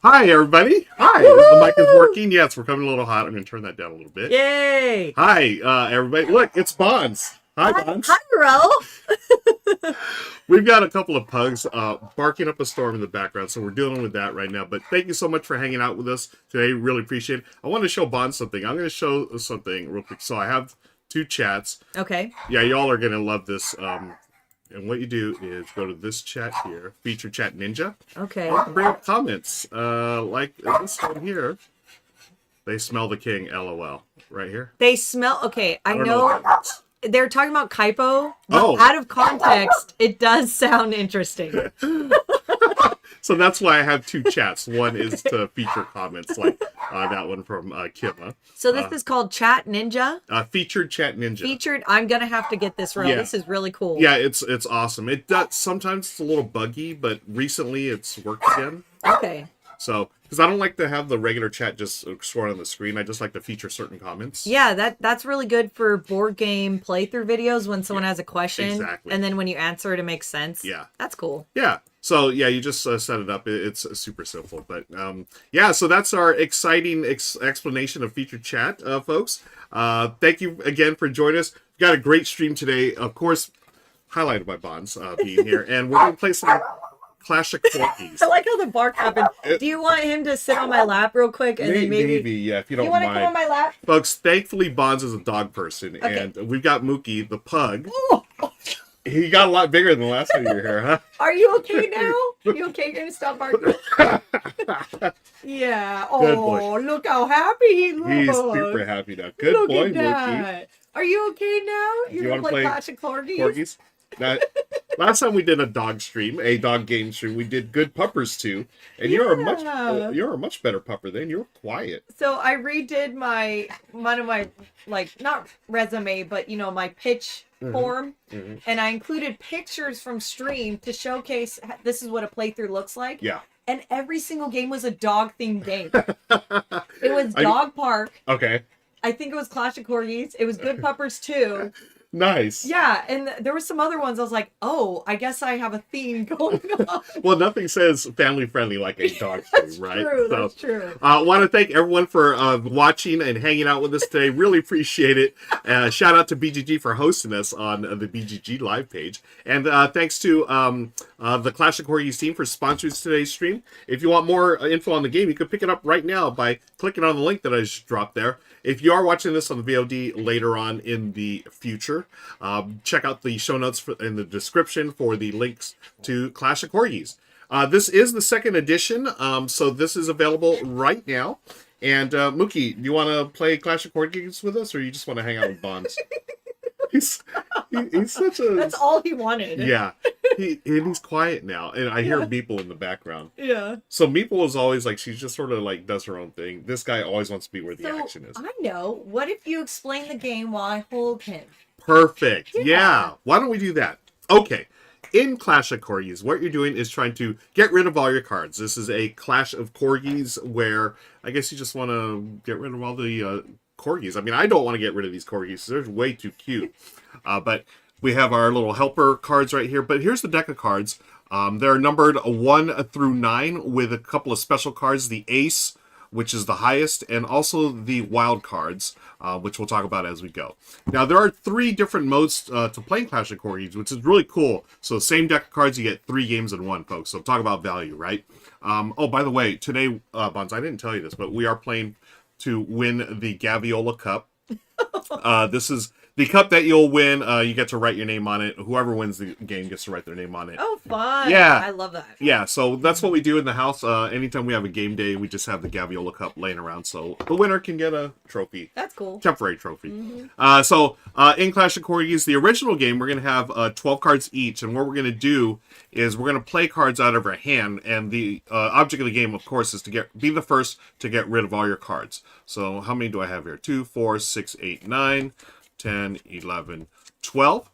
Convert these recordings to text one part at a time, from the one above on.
Hi, everybody. Hi. The mic is working. Yes, we're coming a little hot. I'm going to turn that down a little bit. Yay! Hi, everybody. Look, it's Bonds. Hi, Bonds. Hi, Ro. We've got a couple of pugs barking up a storm in the background, so we're dealing with that right now. But thank you so much for hanging out with us today. Really appreciate it. I want to show Bonds something. I'm going to show something real quick. So I have two chats. Okay. Yeah, y'all are going to love this. And what you do is go to this chat here, Feature Chat Ninja. Okay. Bring up comments like this one here. They smell the king, LOL. Right here. They smell. Okay, I don't know what that means. they're talking about Kaipo. But Oh. out of context, it does sound interesting. So that's why I have two chats. One is to feature comments, like that one from Kima. So this is called Chat Ninja. Featured Chat Ninja. Featured. I'm gonna have to get this right. Yeah. This is really cool. Yeah, it's awesome. It does sometimes it's a little buggy, but recently it's worked again. Okay. So, because I don't like to have the regular chat just stored on the screen, I just like to feature certain comments. Yeah, that's really good for board game playthrough videos when someone has a question, exactly. and then when you answer it, it makes sense. Yeah, that's cool. Yeah. So yeah, you just set it up. It's super simple, but yeah. So that's our exciting explanation of featured chat, folks. Thank you again for joining us. We got a great stream today, of course, highlighted by Bonds being here, and we're gonna play some Clash of Corgis. I like how the bark happened. Do you want him to sit on my lap real quick, and then maybe yeah, if you don't you mind. want to come on my lap, folks? Thankfully, Bonds is a dog person, okay. And we've got Mookie, the pug. He got a lot bigger than the last time you were here, huh? Are you okay now? You okay? You're gonna stop barking? Yeah. Oh, look how happy he looks. He's super happy now. Good look boy, at that. Mookie. Are you okay now? You're gonna play Clash of Corgis? Now, last time we did a dog stream, a dog game stream, we did Good Puppers too, and you're a much better pupper than you're quiet. So I redid one of my not resume, but my pitch form, and I included pictures from stream to showcase this is what a playthrough looks like. Yeah. And every single game was a dog themed game. It was Dog Park. Okay. I think it was Clash of Corgis. It was Good Puppers 2. Nice. Yeah, and there were some other ones. I was like, oh, I guess I have a theme going on. Well, nothing says family friendly like a dog stream, right? True, that's true. I want to thank everyone for watching and hanging out with us today. Really appreciate it. Shout out to BGG for hosting us on the BGG live page. And thanks to the Clash of Corgis team for sponsoring today's stream. If you want more info on the game, you can pick it up right now by clicking on the link that I just dropped there. If you are watching this on the VOD later on in the future, check out the show notes in the description for the links to Clash of Corgis. This is the second edition, so this is available right now. And Mookie, do you want to play Clash of Corgis with us, or you just want to hang out with Bonds? He's such a... That's all he wanted. Yeah. He's quiet now, and I hear Meeple in the background. Yeah. So Meeple is always like, she's just sort of like does her own thing. This guy always wants to be where the action is. I know. What if you explain the game while I hold him? Perfect. Yeah. Why don't we do that? Okay. In Clash of Corgis, what you're doing is trying to get rid of all your cards. This is a Clash of Corgis where I guess you just want to get rid of all the Corgis. I mean, I don't want to get rid of these Corgis. They're way too cute. But we have our little helper cards right here. But here's the deck of cards. They're numbered 1 through 9 with a couple of special cards. The Ace, which is the highest, and also the wild cards, which we'll talk about as we go. Now, there are 3 different modes to play Clash of Corgis, which is really cool. So, same deck of cards, you get 3 games in one, folks. So, talk about value, right? Oh, by the way, today, Bonds, I didn't tell you this, but we are playing to win the Gaviola Cup. This is the cup that you'll win. You get to write your name on it. Whoever wins the game gets to write their name on it. Oh, fun. Yeah. I love that. Yeah, so that's what we do in the house. Anytime we have a game day, we just have the Gaviola Cup laying around, so the winner can get a trophy. That's cool. Temporary trophy. So in Clash of Corgis, the original game, we're going to have 12 cards each, and what we're going to do is we're going to play cards out of our hand, and the object of the game, of course, is to be the first to get rid of all your cards. So how many do I have here? 2, 4, 6, 8, 9, 10, 11, 12.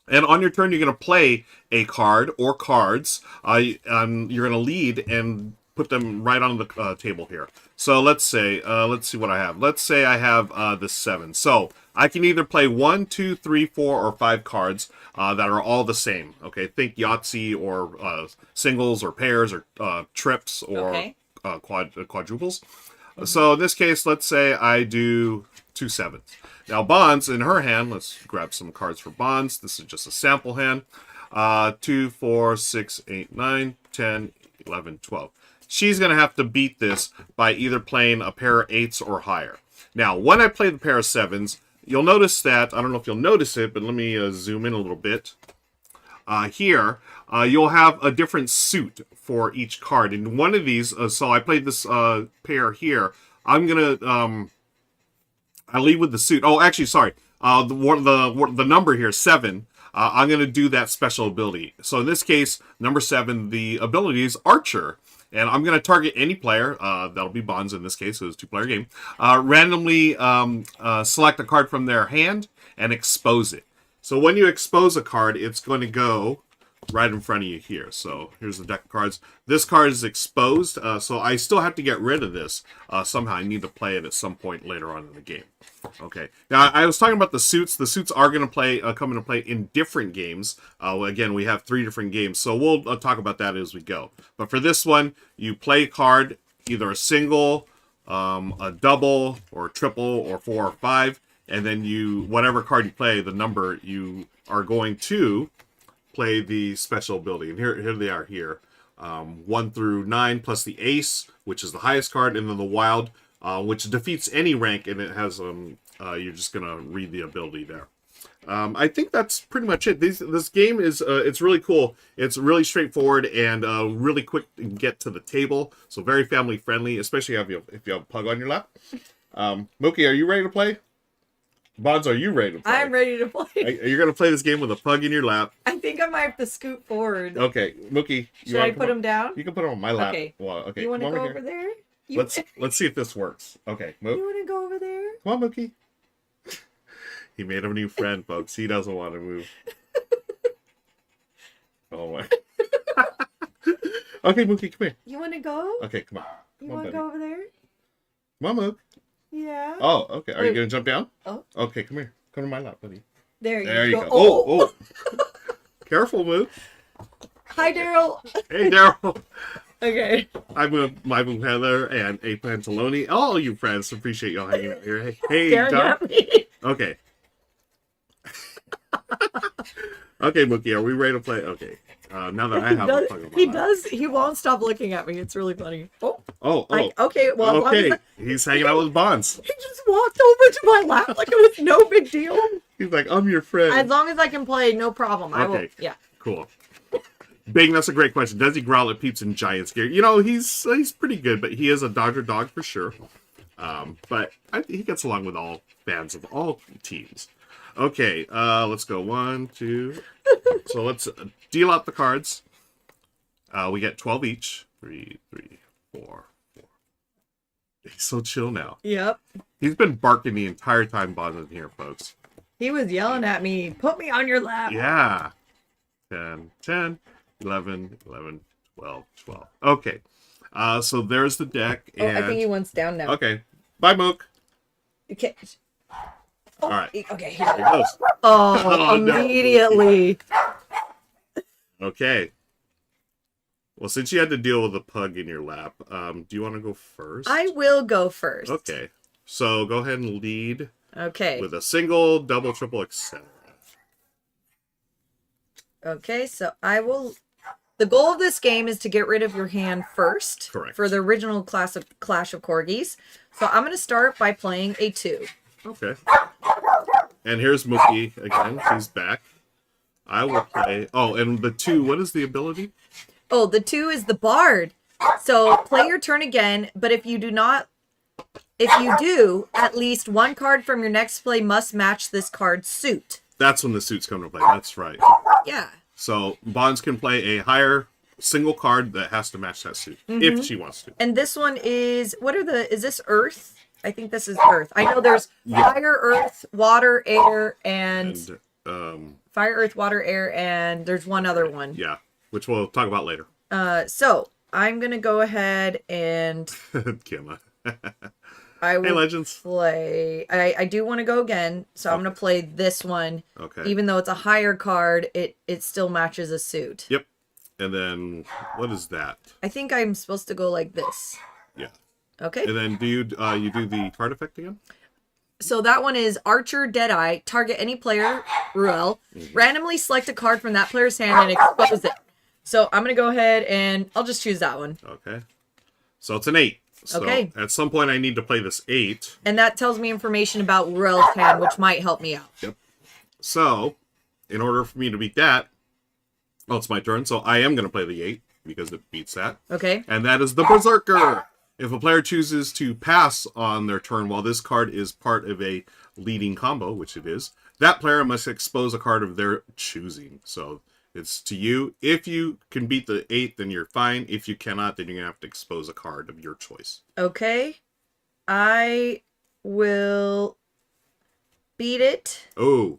And on your turn, you're going to play a card or cards. You're going to lead and put them right on the table here. So let's see what I have. Let's say I have the 7. So I can either play 1, 2, 3, 4, or 5 cards that are all the same. Okay, think Yahtzee or singles or pairs or trips or quadruples. So in this case, let's say I do 2 sevens. Now Bonds in her hand, let's grab some cards for Bonds. This is just a sample hand. 2, 4, 6, 8, 9, 10, 11, 12. She's going to have to beat this by either playing a pair of 8s or higher. Now, when I play the pair of 7s, you'll notice that, I don't know if you'll notice it, but let me zoom in a little bit. Here, you'll have a different suit for each card. And one of these, so I played this pair here. I'm going to, I lead with the suit. Oh, actually, sorry. The number here, 7. I'm going to do that special ability. So in this case, number 7, the ability is Archer. And I'm going to target any player, that'll be Bonds in this case, so it's a 2-player game, randomly select a card from their hand and expose it. So when you expose a card, it's going to go right in front of you here. So here's the deck of cards. This card is exposed, so I still have to get rid of this somehow. I need to play it at some point later on in the game. Okay. Now, I was talking about the suits. The suits are going to come into play in different games. Again, we have 3 different games, so we'll talk about that as we go. But for this one, you play a card, either a single, a double, or a triple, or 4 or 5, and then whatever card you play, the number you are going to play the special ability. And here they are here. 1 through 9 plus the ace, which is the highest card, and then the wild, which defeats any rank, and it has you're just gonna read the ability there. I think that's pretty much it. This game is it's really cool. It's really straightforward and really quick to get to the table. So very family friendly, especially if you have a pug on your lap. Mookie, are you ready to play? Bonds, are you ready to play? I'm ready to play. Are you going to play this game with a pug in your lap? I think I might have to scoot forward. Okay, Mookie. Should I put him down? You can put him on my lap. Okay. Well, okay. You want to go over there? Let's see if this works. Okay, Mookie. You want to go over there? Come on, Mookie. He made a new friend, folks. He doesn't want to move. Oh my. Okay, Mookie, come here. You want to go? Okay, come on. You want to go over there? Come on, Mook. Yeah. Oh, okay. Are you going to jump down? Oh. Okay, come here. Come to my lap, buddy. There you go. go. Oh. Careful, Mook. Hi, Daryl. Hey, Daryl. Okay. I'm my boo Heather and A Pantaloni. All you friends, appreciate y'all hanging out here. Hey, Staring John. at me. Okay. Okay, Mookie, are we ready to play? Okay. Now that I have a plug on my lap. He won't stop looking at me. It's really funny. Oh. Okay, well, Okay. He's hanging out with Bonds. He just walked over to my lap like it was no big deal. He's like, I'm your friend. As long as I can play, no problem. I will. Yeah. Cool. Bing, that's a great question. Does he growl at peeps in giant scare? You know, he's pretty good, but he is a Dodger dog for sure. But he gets along with all fans of all teams. Okay, let's go. 1, 2. So let's deal out the cards. We get 12 each. 3, 4. He's so chill now. Yep. He's been barking the entire time Bonds in here, folks. He was yelling at me, put me on your lap. Yeah. 10, 11, 12. Okay. So there's the deck. And... I think he wants down now. Okay. Bye, Mook. Okay. All right. Okay. Here he goes. Oh, immediately. No. Okay. Well, since you had to deal with a pug in your lap, do you want to go first? I will go first. Okay. So go ahead and lead. Okay. With a single, double, triple, etc. Okay, so I will... The goal of this game is to get rid of your hand first. Correct. For the original Clash of Corgis. So I'm going to start by playing a 2. Okay. And here's Mookie again. He's back. I will play... Oh, and the 2, what is the ability? Oh, the 2 is the Bard. So play your turn again, but if you do, at least one card from your next play must match this card's suit. That's when the suits come to play. That's right. Yeah. So Bonds can play a higher single card that has to match that suit if she wants to. And this one is is this Earth? I think this is Earth. I know there's fire, earth, water, air, and fire, earth, water, air, and there's one other one. Yeah, which we'll talk about later. So I'm gonna go ahead and Kimma. I will Legends. play. I do want to go again, so I'm gonna play this one. Okay. Even though it's a higher card, it still matches a suit. Yep. And then, what is that? I think I'm supposed to go like this. Yeah. Okay. And then do you do the card effect again? So that one is Archer Deadeye. Target any player, Ruel. Randomly select a card from that player's hand and expose it. So I'm going to go ahead and I'll just choose that one. Okay. So it's an 8. So Okay. at some point I need to play this 8. And that tells me information about Ruel's hand, which might help me out. Yep. So, in order for me to beat that, it's my turn. So I am going to play the 8 because it beats that. Okay. And that is the Berserker. If a player chooses to pass on their turn while this card is part of a leading combo, which it is, that player must expose a card of their choosing. So it's to you. If you can beat the 8, then you're fine. If you cannot, then you're going to have to expose a card of your choice. Okay. I will beat it Oh,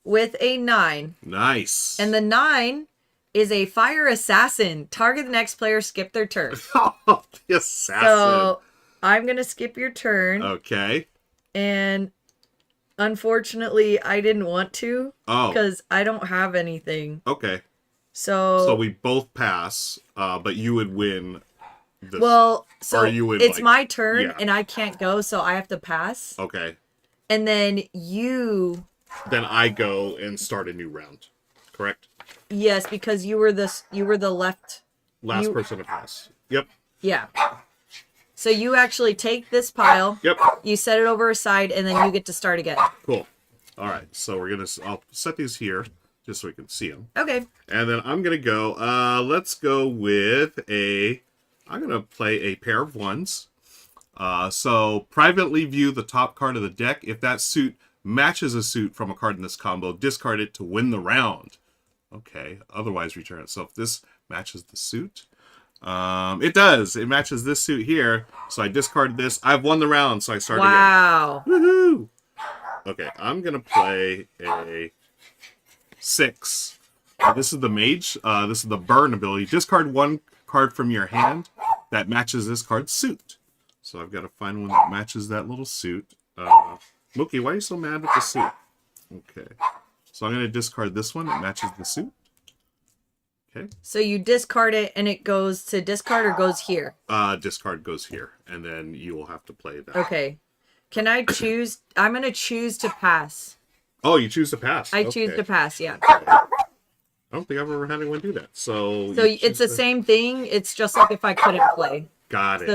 with a 9. nice. And the 9 is a Fire Assassin. Target the next player, skip their turn. Oh, the assassin. So I'm going to skip your turn. Okay. And unfortunately, I didn't want to. Oh. Because I don't have anything. Okay. So So we both pass, but you would win. This. well, so Or you would, it's like- my turn yeah. and I can't go, so I have to pass. Okay. And then you, Then I go and start a new round. Correct? yes, because you were the left. Last You- person to pass. Yep. Yeah. So you actually take this pile, Yep. you set it over aside, and then you get to start again. Cool. All right. So I'll set these here just so we can see them. Okay. And then I'm going to go, let's go with I'm going to play a pair of 1s. So privately view the top card of the deck. If that suit matches a suit from a card in this combo, discard it to win the round. Okay. Otherwise, return it. So if this matches the suit, it does. It matches this suit here. So I discard this. I've won the round, so I start again. Wow. Woohoo! Okay, I'm going to play a 6. This is the mage. This is the burn ability. Discard 1 card from your hand that matches this card's suit. So I've got to find one that matches that little suit. Mookie, why are you so mad with the suit? Okay. So I'm going to discard this one. It matches the suit. Okay. So you discard it and it goes to discard or goes here? Discard goes here. And then you will have to play that. Okay. Can I choose? I'm going to choose to pass. Oh, you choose to pass. I choose to pass, yeah. I don't think I've ever had anyone do that. So So you it's the choose to- same thing. It's just like if I couldn't play. Got it. So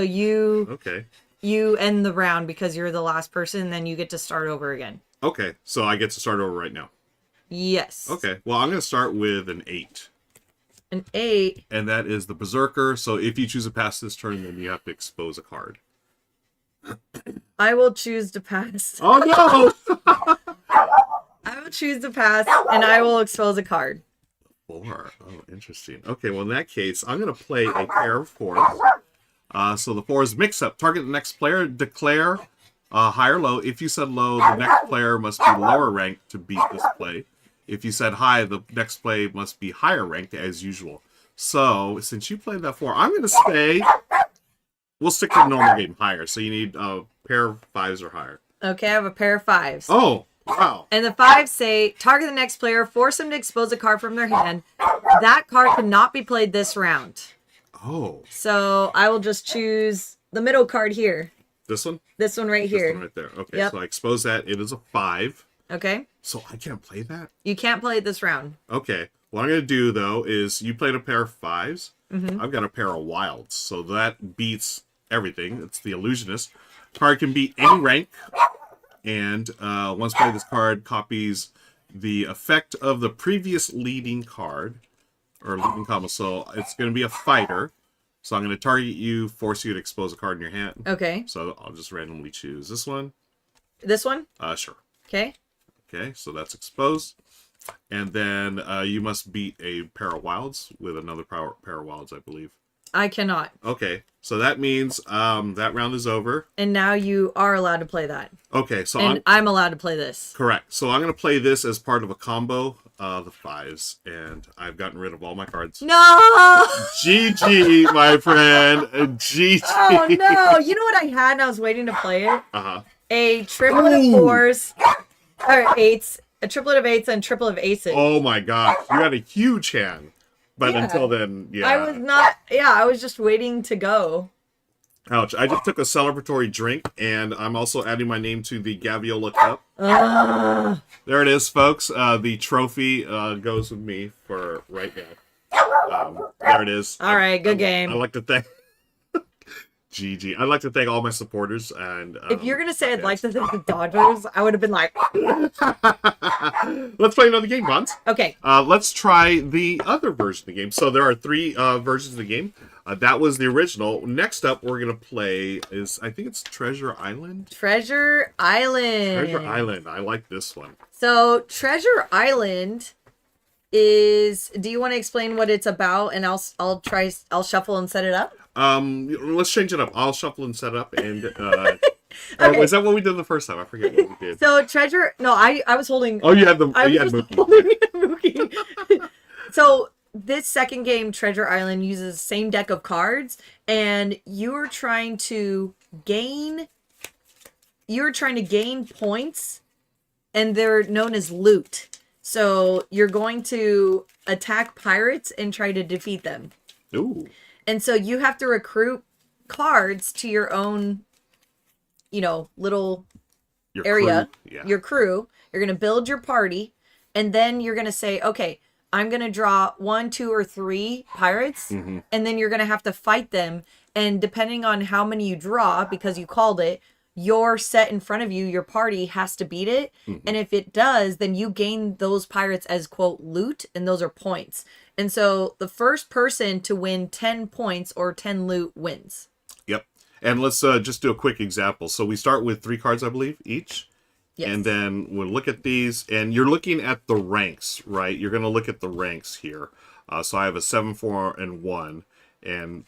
Okay. you end the round because you're the last person, and then you get to start over again. Okay. So I get to start over right now. Yes. Okay. Well, I'm going to start with an 8. An 8. And that is the Berserker. So if you choose to pass this turn, then you have to expose a card. I will choose to pass. Oh, no! I will choose to pass, and I will expose a card. 4. Oh, interesting. Okay. Well, in that case, I'm going to play a pair of 4s. So the 4 is mix-up. Target the next player. Declare high or low. If you said low, the next player must be lower ranked to beat this play. If you said high, the next play must be higher ranked as usual. So, since you played that 4, I'm going to say we'll stick to the normal game higher. So you need a pair of 5s or higher. Okay, I have a pair of 5s. Oh, wow. And the 5s say, target the next player, force them to expose a card from their hand. That card cannot be played this round. Oh, So I will just choose the middle card here. this one? This one right This here. one right there. Okay, Yep. so I expose that. It is a 5. Okay? So I can't play that? You can't play it this round. Okay. What I'm going to do, though, is you played a pair of 5s. Mm-hmm. I've got a pair of wilds. So that beats everything. It's the illusionist. Card can beat any rank. And once played, this card copies the effect of the previous leading card. Or leading combo. So it's going to be a fighter. So I'm going to target you, force you to expose a card in your hand. Okay. So I'll just randomly choose this one. This one? Sure. Okay. Okay, so that's exposed. And then you must beat a pair of wilds with another pair of wilds, I believe. I cannot. Okay, so that means that round is over. And now you are allowed to play that. Okay, so And I'm allowed to play this. correct. So I'm going to play this as part of a combo, the 5s, and I've gotten rid of all my cards. No! GG, my friend. GG. Oh no! You know what I had and I was waiting to play it? Uh-huh. A triplet of 4s, or 8s, a triplet of 8s and triple of aces. Oh my gosh, you had a huge hand. But Yeah. until then, yeah. I was not. Yeah, I was just waiting to go. Ouch. I just took a celebratory drink, and I'm also adding my name to the Gaviola Cup. There it is, folks. The trophy goes with me for right now. There it is. All right, good game. I like to thank... GG. I'd like to thank all my supporters. And if you're going to say I'd like to thank the Dodgers, I would have been like... Let's play another game, Bonds. Okay. Let's try the other version of the game. So there are 3 versions of the game. That was the original. Next up, we're going to play is, I think it's Treasure Island? Treasure Island. Treasure Island. I like this one. So, Treasure Island is... Do you want to explain what it's about? And I'll shuffle and set it up? Let's change it up. I'll shuffle and set up. And, okay. Is that what we did the first time? I forget what we did. So, Treasure... No, I was holding... Oh, you had the... I was had just Mookie. holding Mookie. So... This second game, Treasure Island, uses the same deck of cards, and you're trying to gain points, and they're known as loot. So you're going to attack pirates and try to defeat them. Ooh. And so you have to recruit cards to your own, little Your area, crew. Yeah. your crew. You're going to build your party, and then you're going to say, okay, I'm going to draw 1, 2, or 3 pirates, and then you're going to have to fight them. And depending on how many you draw, because you called it, your set in front of you, your party, has to beat it. And if it does, then you gain those pirates as, quote, loot, and those are points. And so the first person to win 10 points or 10 loot wins. Yep. And let's just do a quick example. So we start with 3 cards, I believe, each. Yes. And then we'll look at these, and you're looking at the ranks, right? You're going to look at the ranks here. So I have a 7, 4, and 1. And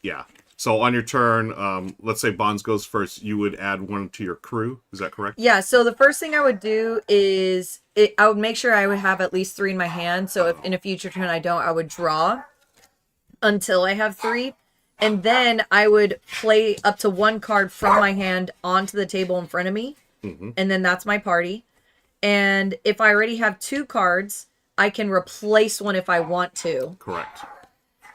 yeah. So on your turn, let's say Bonds goes first, you would add 1 to your crew. Is that correct? Yeah. So the first thing I would do is I would make sure I would have at least 3 in my hand. So if in a future turn I don't, I would draw until I have 3. And then I would play up to 1 card from my hand onto the table in front of me. And then that's my party. And if I already have 2 cards, I can replace 1 if I want to. Correct.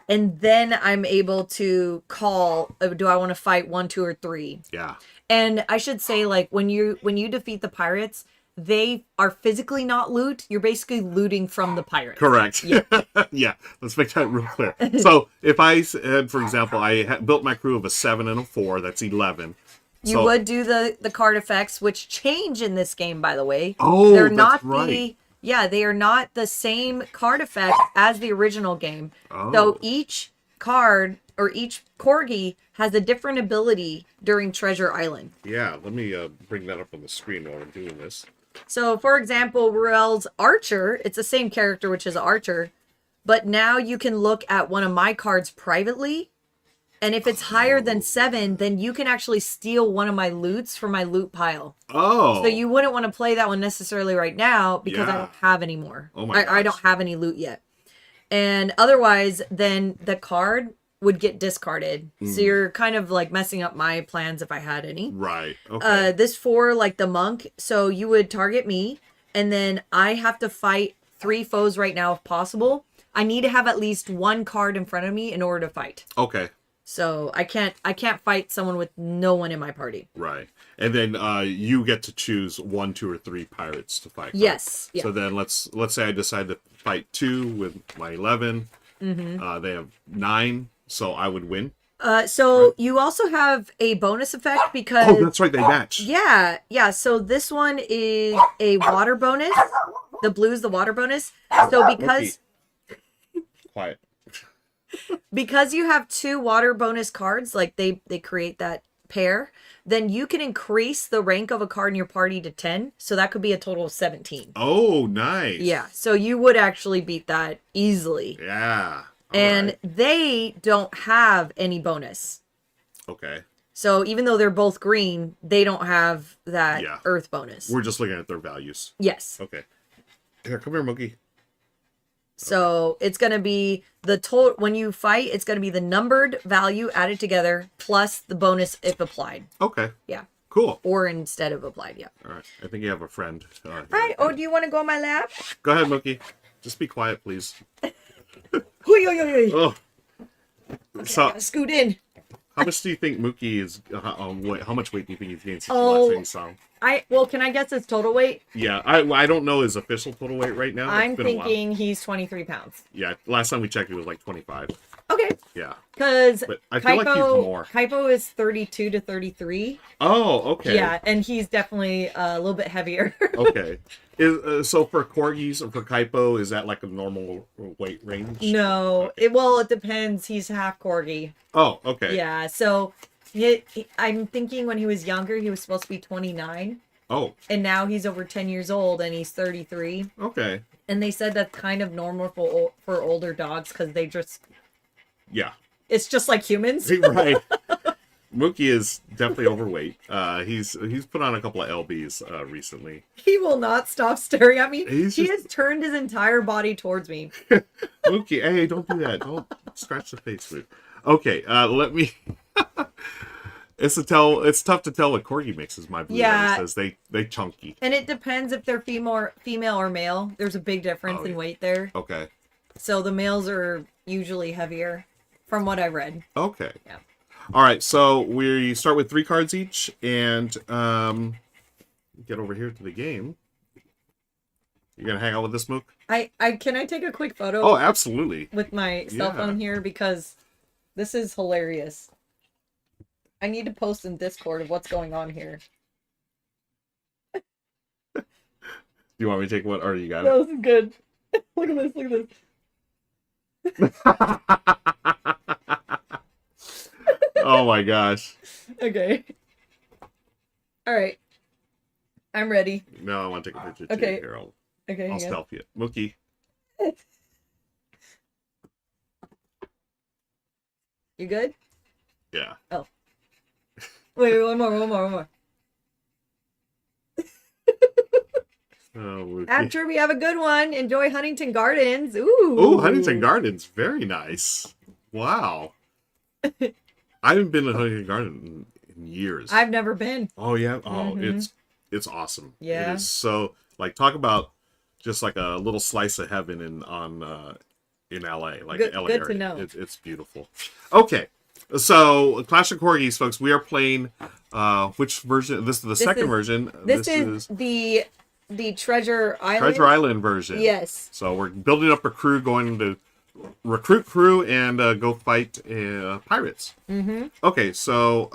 And then I'm able to call, do I want to fight 1, 2, or 3? Yeah. And I should say, like, when you defeat the pirates, they are physically not loot. You're basically looting from the pirates. Correct. Yeah. Yeah. Let's make that real clear. So if I said, for example, I built my crew of a 7 and a 4, that's 11. You would do the card effects, which change in this game, by the way. Oh, they're that's not right. they are not the same card effect as the original game. Oh. So each card or each Corgi has a different ability during Treasure Island. Yeah, let me bring that up on the screen while we're doing this. So, for example, Ruel's Archer, it's the same character, which is Archer, but now you can look at one of my cards privately. And if it's higher than 7, then you can actually steal one of my loots from my loot pile. Oh. So you wouldn't want to play that one necessarily right now because I don't have any more. Oh my I don't have any loot yet. And otherwise, then the card would get discarded. So you're kind of like messing up my plans if I had any. Right. Okay. This for like the monk. So you would target me, and then I have to fight 3 foes right now if possible. I need to have at least 1 card in front of me in order to fight. Okay. So I can't fight someone with no one in my party. Right. And then you get to choose 1, 2, or 3 pirates to fight. Right? Yes. Yeah. So then let's say I decide to fight 2 with my 11. They have 9, so I would win. So you also have a bonus effect because... Oh, that's right. They match. Yeah. So this one is a water bonus. The blue is the water bonus. So because... Quiet. Because you have 2 water bonus cards, like they create that pair, then you can increase the rank of a card in your party to 10. So that could be a total of 17. Oh, nice. Yeah. So you would actually beat that easily. Yeah. And they don't have any bonus. Okay. So even though they're both green, they don't have that earth bonus. We're just looking at their values. Yes. Okay. Here, come here, Mookie. So it's going to be the total, when you fight, it's going to be the numbered value added together plus the bonus if applied. Okay. Yeah. Cool. Or instead of applied, yeah. All right. I think you have a friend. Hi. Oh, do you want to go on my lap? Go ahead, Mookie. Just be quiet, please. Hui, hui, hui, hui. Oh, Okay, so I gotta scoot in. how much do you think Mookie is? How much weight do you think he's gained since the last time you saw him? Can I guess his total weight? Yeah, I don't know his official total weight right now. I'm It's been a while. thinking he's 23 pounds. Yeah, last time we checked, it was like 25. Okay. Yeah, Because but I feel like he's more. Kaipo is 32 to 33. Oh, okay. Yeah, and he's definitely a little bit heavier. Okay. So for Corgis or for Kaipo, is that like a normal weight range? No, it depends. He's half corgi. Oh, okay. Yeah, so I'm thinking when he was younger, he was supposed to be 29, Oh, and now he's over 10 years old and he's 33. okay. And they said that's kind of normal for older dogs because they just Yeah. it's just like humans. Right. Mookie is definitely overweight. He's put on a couple of lbs recently. He will not stop staring at me. He's He just- has turned his entire body towards me. Mookie, hey, don't do that. Don't scratch the face with. Okay, let me. It's tough to tell what corgi mixes. My blue Yeah. says they chunky. And it depends if they're female or male. There's a big difference in weight there. Okay. So the males are usually heavier, from what I read. Okay. Yeah. All right. So we start with 3 cards each, and get over here to the game. You gonna hang out with this, Mook? Can I take a quick photo Oh, absolutely. with my cell phone here because this is hilarious. I need to post in Discord of what's going on here. Do you want me to take one, or you got it? No, this is good. Look at this. Look at this. Oh my gosh. Okay. All right. I'm ready. No, I want to take a picture too. Okay. Here, I'll Okay. hang on. stealth you. Mookie. You good? Yeah. Wait, one more. Oh, Mookie. After we have a good one, enjoy Huntington Gardens. Ooh. Oh, Huntington Gardens. Very nice. Wow. I haven't been to Huntington Garden in years. I've never been. Oh, yeah. Oh, Mhm. it's awesome. Yeah. It is so, like, talk about just like a little slice of heaven in LA. Like Good- LA good to area. know. It's beautiful. Okay. So, Clash of Corgis, folks, we are playing which version? This is the second version. This is the Treasure Island. Treasure Island version. Yes. So we're building up a crew, going to recruit crew and go fight pirates. Mm-hmm. Okay, so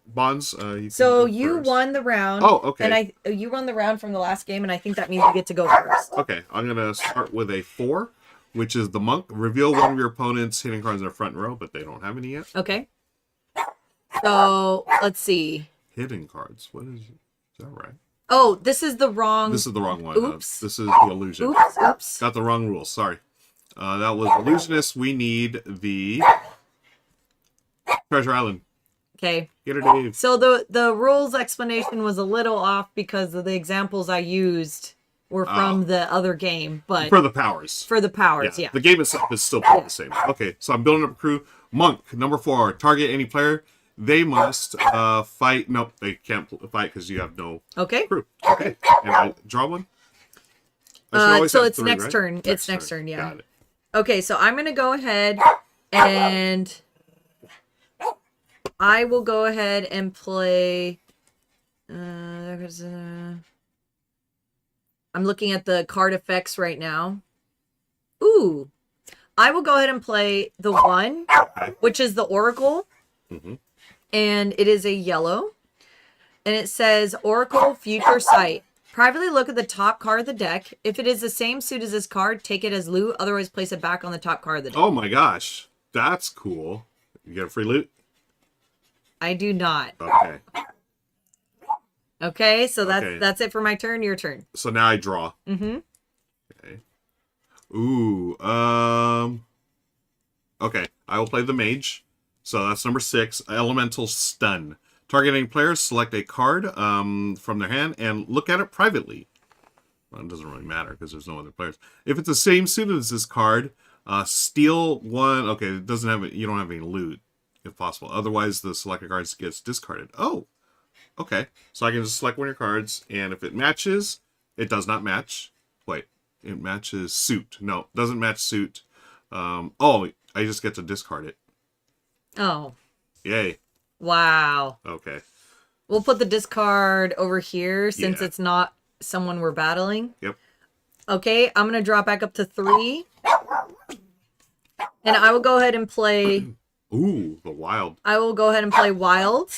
Bonds. So can go you first. won the round. Oh, okay. And you won the round from the last game, and I think that means you get to go first. Okay, I'm gonna start with a 4, which is the monk. Reveal one of your opponent's hidden cards in the front row, but they don't have any yet. Okay. So let's see. Hidden cards. What is? Is that right? Oh, this is the wrong. This is the wrong one. Oops. This is the illusion. Oops. Got the wrong rules. Sorry. That was illusionist. We need the Treasure Island. Okay. Get her, Dave. So the rules explanation was a little off because of the examples I used were from the other game, but For the powers. for the powers, yeah. The game itself is still the same. Okay, so I'm building up a crew. Monk, number 4. Target any player. They must fight. Nope, they can't fight because you have no Okay. crew. Okay. And I draw one? I should always So have it's 3, next right? turn. It's next turn, yeah. Got it. Okay, so I'm going to go ahead and I will go ahead and play. I'm looking at the card effects right now. Ooh. I will go ahead and play the 1, which is the Oracle. Mhm. And it is a yellow. And it says Oracle Future Sight. Privately look at the top card of the deck. If it is the same suit as this card, take it as loot. Otherwise, place it back on the top card of the deck. Oh my gosh. That's cool. You get a free loot? I do not. Okay. Okay, so Okay. that's it for my turn. Your turn. So now I draw. Mm-hmm. Okay. Ooh. Okay. I will play the mage. So that's number 6. Elemental Stun. Targeting players, select a card from their hand and look at it privately. Well, it doesn't really matter because there's no other players. If it's the same suit as this card, steal 1. Okay, it doesn't have you don't have any loot, if possible. Otherwise, the selected card gets discarded. Oh, okay. So I can just select one of your cards, and if it matches, it does not match. Wait, it matches suit. No, doesn't match suit. Oh, I just get to discard it. Oh. Yay. Wow. Okay. We'll put the discard over here since Yeah. it's not someone we're battling. Yep. Okay, I'm going to drop back up to 3. And I will go ahead and play... Ooh, the wild. I will go ahead and play wild.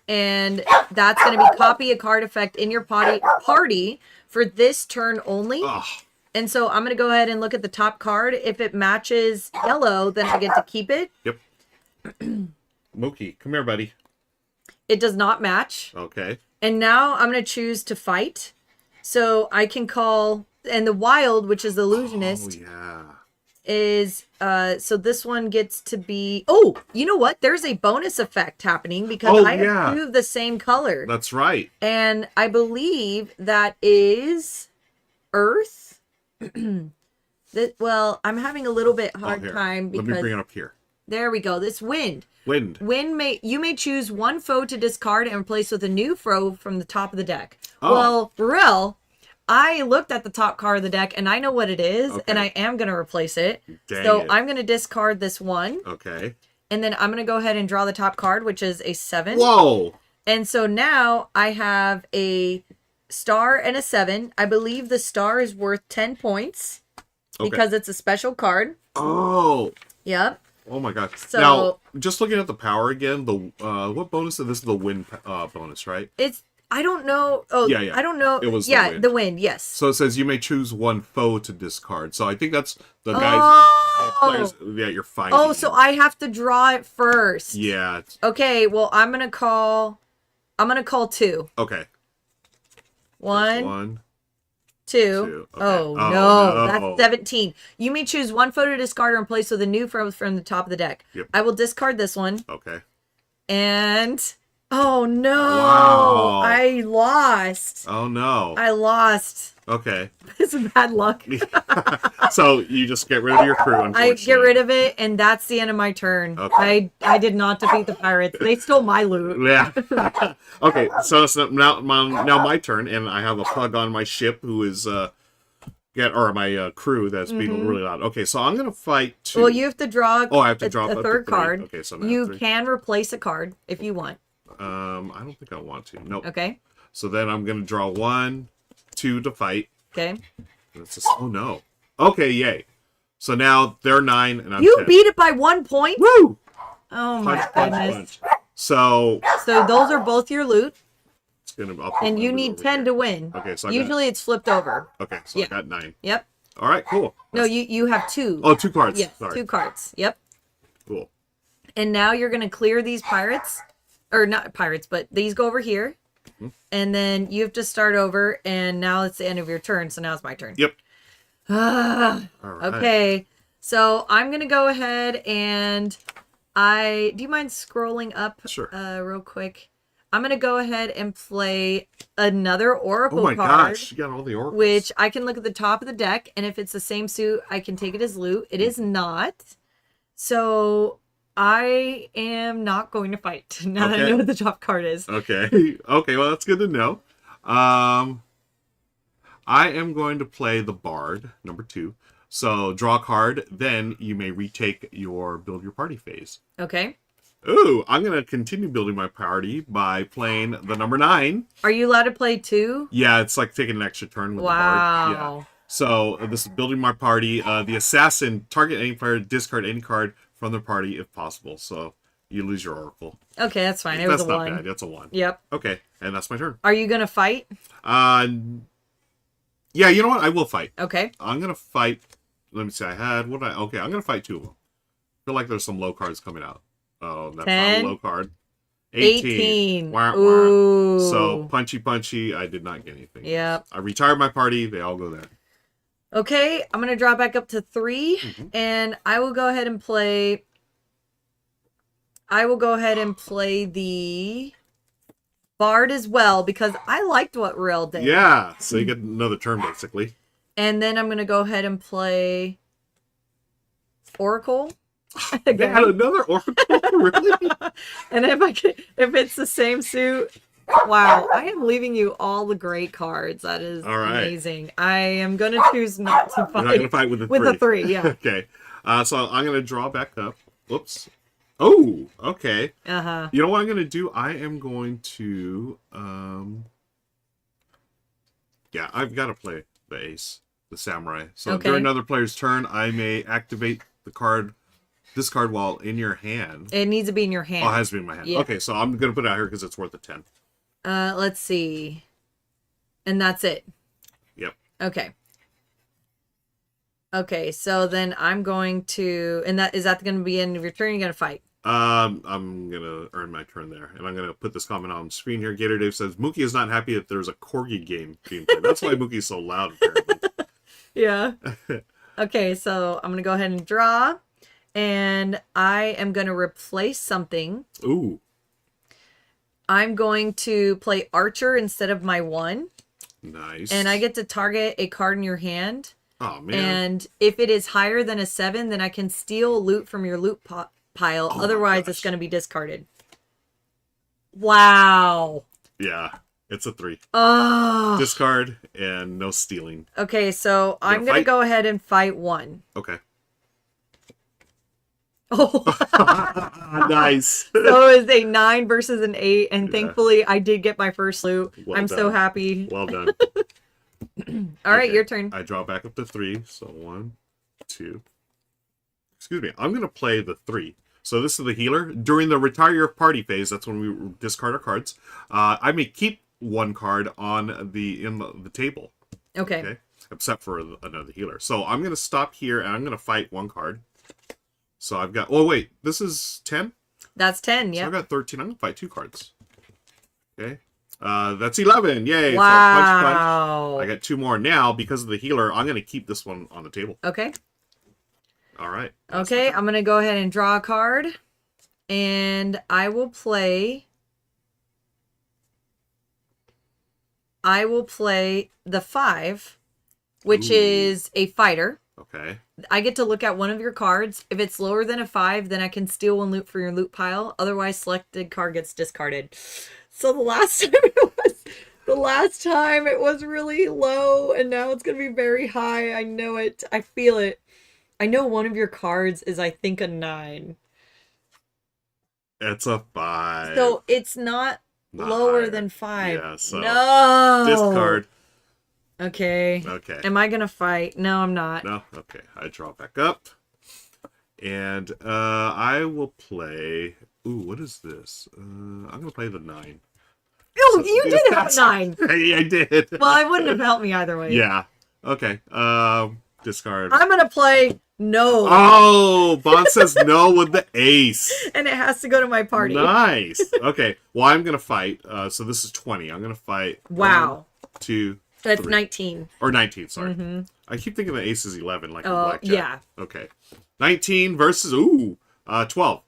And that's going to be copy a card effect in your party for this turn only. Ugh. And so I'm going to go ahead and look at the top card. If it matches yellow, then I get to keep it. Yep. Mookie, come here, buddy. It does not match. Okay. And now I'm going to choose to fight. So I can call... And the wild, which is the illusionist... Oh, yeah. Is so this one gets to be, oh, you know what, there's a bonus effect happening because I have two of the same color. That's right. And I believe that is earth. Well, I'm having a little bit hard time because let me bring it up here. There we go. This wind you may choose one foe to discard and replace with a new foe from the top of the deck. Well, Burrell, I looked at the top card of the deck, and I know what it is, and I am going to replace it. I'm going to discard this one. Okay. And then I'm going to go ahead and draw the top card, which is a 7. Whoa! And so now I have a star and a 7. I believe the star is worth 10 points because it's a special card. Oh! Yep. Oh my god. So, now, just looking at the power again, the what bonus is this? The wind bonus, right? I don't know. Oh, yeah. I don't know. It was the wind, yes. So it says you may choose one foe to discard. So I think that's the guys, players that you're fighting. Oh, so I have to draw it first. Yeah. Okay, well, I'm going to call 2. Okay. 1, 2. Okay. Oh, no. That's 17. You may choose one foe to discard and replace with a new foe from the top of the deck. Yep. I will discard this one. Okay. And... Oh, no. Wow. I lost. Oh, no. I lost. Okay. It's bad luck. So you just get rid of your crew, unfortunately. I get rid of it, and that's the end of my turn. Okay. I did not defeat the pirates. They stole my loot. Yeah. Okay, so now my turn, and I have a pug on my ship who is... my crew that's being really loud. Okay, so I'm going to fight 2. Well, you have to draw I have to draw a third card. Okay, so you can replace a card if you want. I don't think I want to. Nope. Okay. So then I'm going to draw 1, 2 to fight. Okay. And it's just, oh no. Okay, yay. So now they're 9 and I'm 10. You beat it by 1 point? Woo! Oh my goodness. So those are both your loot. It's gonna, and you need 10 to win. Okay, so usually it's flipped over. Okay, so I got 9. Yep. All right, cool. No, you have 2. Oh, 2 cards. Yes, sorry. 2 cards. Yep. Cool. And now you're going to clear these pirates. Or not pirates, but these go over here. Mm-hmm. And then you have to start over. And now it's the end of your turn. So now it's my turn. Yep. All right. Okay. So I'm going to go ahead and do you mind scrolling up real quick? I'm going to go ahead and play another Oracle card. Oh my gosh, you got all the Oracles. Which I can look at the top of the deck. And if it's the same suit, I can take it as loot. It is not. So... I am not going to fight now that I know what the top card is. Okay. Okay, well, that's good to know. I am going to play the Bard, number 2. So, draw a card, then you may retake your build your party phase. Okay. Ooh, I'm going to continue building my party by playing the number 9. Are you allowed to play 2? Yeah, it's like taking an extra turn with the Bard. Yeah. So, this is building my party. The Assassin, target any player, discard any card from the party if possible. So you lose your Oracle. Okay, that's fine. It was a 1. That's not bad. That's a 1. Yep. Okay, and that's my turn. Are you going to fight? Yeah, you know what? I will fight. Okay. I'm going to fight. Let me see. I'm going to fight 2 of them. I feel like there's some low cards coming out. Oh, that's 10, not a low card. 18. Wah, wah. Ooh. So punchy. I did not get anything. Yep. I retired my party. They all go there. Okay, I'm going to draw back up to 3, and I will go ahead and play... the Bard as well, because I liked what Rill did. Yeah, so you get another turn, basically. And then I'm going to go ahead and play Oracle. They had another Oracle? Really? And if it's the same suit... Wow, I am leaving you all the great cards. That is amazing. I am going to choose not to fight. You're not going to fight with the 3. With the 3, yeah. Okay. So I'm gonna draw back up. Whoops. Oh, okay. Uh-huh. You know what I'm gonna do? I am going to yeah, I've got to play the ace, the samurai. So Okay. during another player's turn, I may activate the card, this card while in your hand. It needs to be in your hand. Oh, it has to be in my hand. Yeah. Okay, so I'm gonna put it out here because it's worth a 10. Let's see. And that's it. Yep. Okay. Okay, so then I'm going to, and that is that going to be end of your turn? You're going to fight. I'm gonna earn my turn there, and I'm gonna put this comment on screen here. Gator Dave says Mookie is not happy that there's a Corgi game being played. That's why Mookie's so loud, apparently. Yeah. Okay, so I'm gonna go ahead and draw, and I am gonna replace something. Ooh. I'm going to play Archer instead of my 1. Nice. And I get to target a card in your hand. Oh man. And if it is higher than a 7, then I can steal loot from your loot pile. Oh Otherwise, it's going to be discarded. Wow. Yeah, it's a 3. Oh. Discard and no stealing. Okay, so I'm going to go ahead and fight 1. Okay. Oh. Nice. So it's a 9 versus an 8, and thankfully I did get my first loot. Well I'm done. so happy. Well done. All right, Okay. your turn. I draw back up to 3. So 1, 2. Excuse me. I'm gonna play the 3. So this is the healer. During the retire your party phase, that's when we discard our cards. I may keep 1 card on the table. Okay. Except for another healer. So I'm gonna stop here and I'm gonna fight 1 card. So I've got. Oh wait, this is 10. That's 10. Yeah. So I've got 13. I'm gonna fight 2 cards. Okay. That's 11. Yay! Wow. So punch, punch. I got 2 more now because of the healer. I'm gonna keep this one on the table. Okay. All right. Okay, I'm going to go ahead and draw a card. And I will play the 5, which is a fighter. Okay. I get to look at one of your cards. If it's lower than a 5, then I can steal 1 loot for your loot pile. Otherwise, selected card gets discarded. So the last time it was really low, and now it's going to be very high. I know it. I feel it. I know one of your cards is, I think, a 9. It's a 5. So it's not lower higher. than 5. Yeah, so no. discard. Okay. Okay. Am I gonna fight? No, I'm not. No? Okay. I draw back up. And I will play... Ooh, what is this? I'm going to play the 9. Oh, you did have a 9. Hey, I did. Well, it wouldn't have helped me either way. Yeah. Okay. Discard. I'm gonna play no. Oh, Bond says no with the ace. And it has to go to my party. Nice. Okay. Well, I'm going to fight. So this is 20. I'm going to fight. Wow. 1, 2, That's 3. 19. Or 19, sorry. Mm-hmm. I keep thinking the ace is 11, like in Oh, blackjack. yeah. Okay. 19 versus, 12.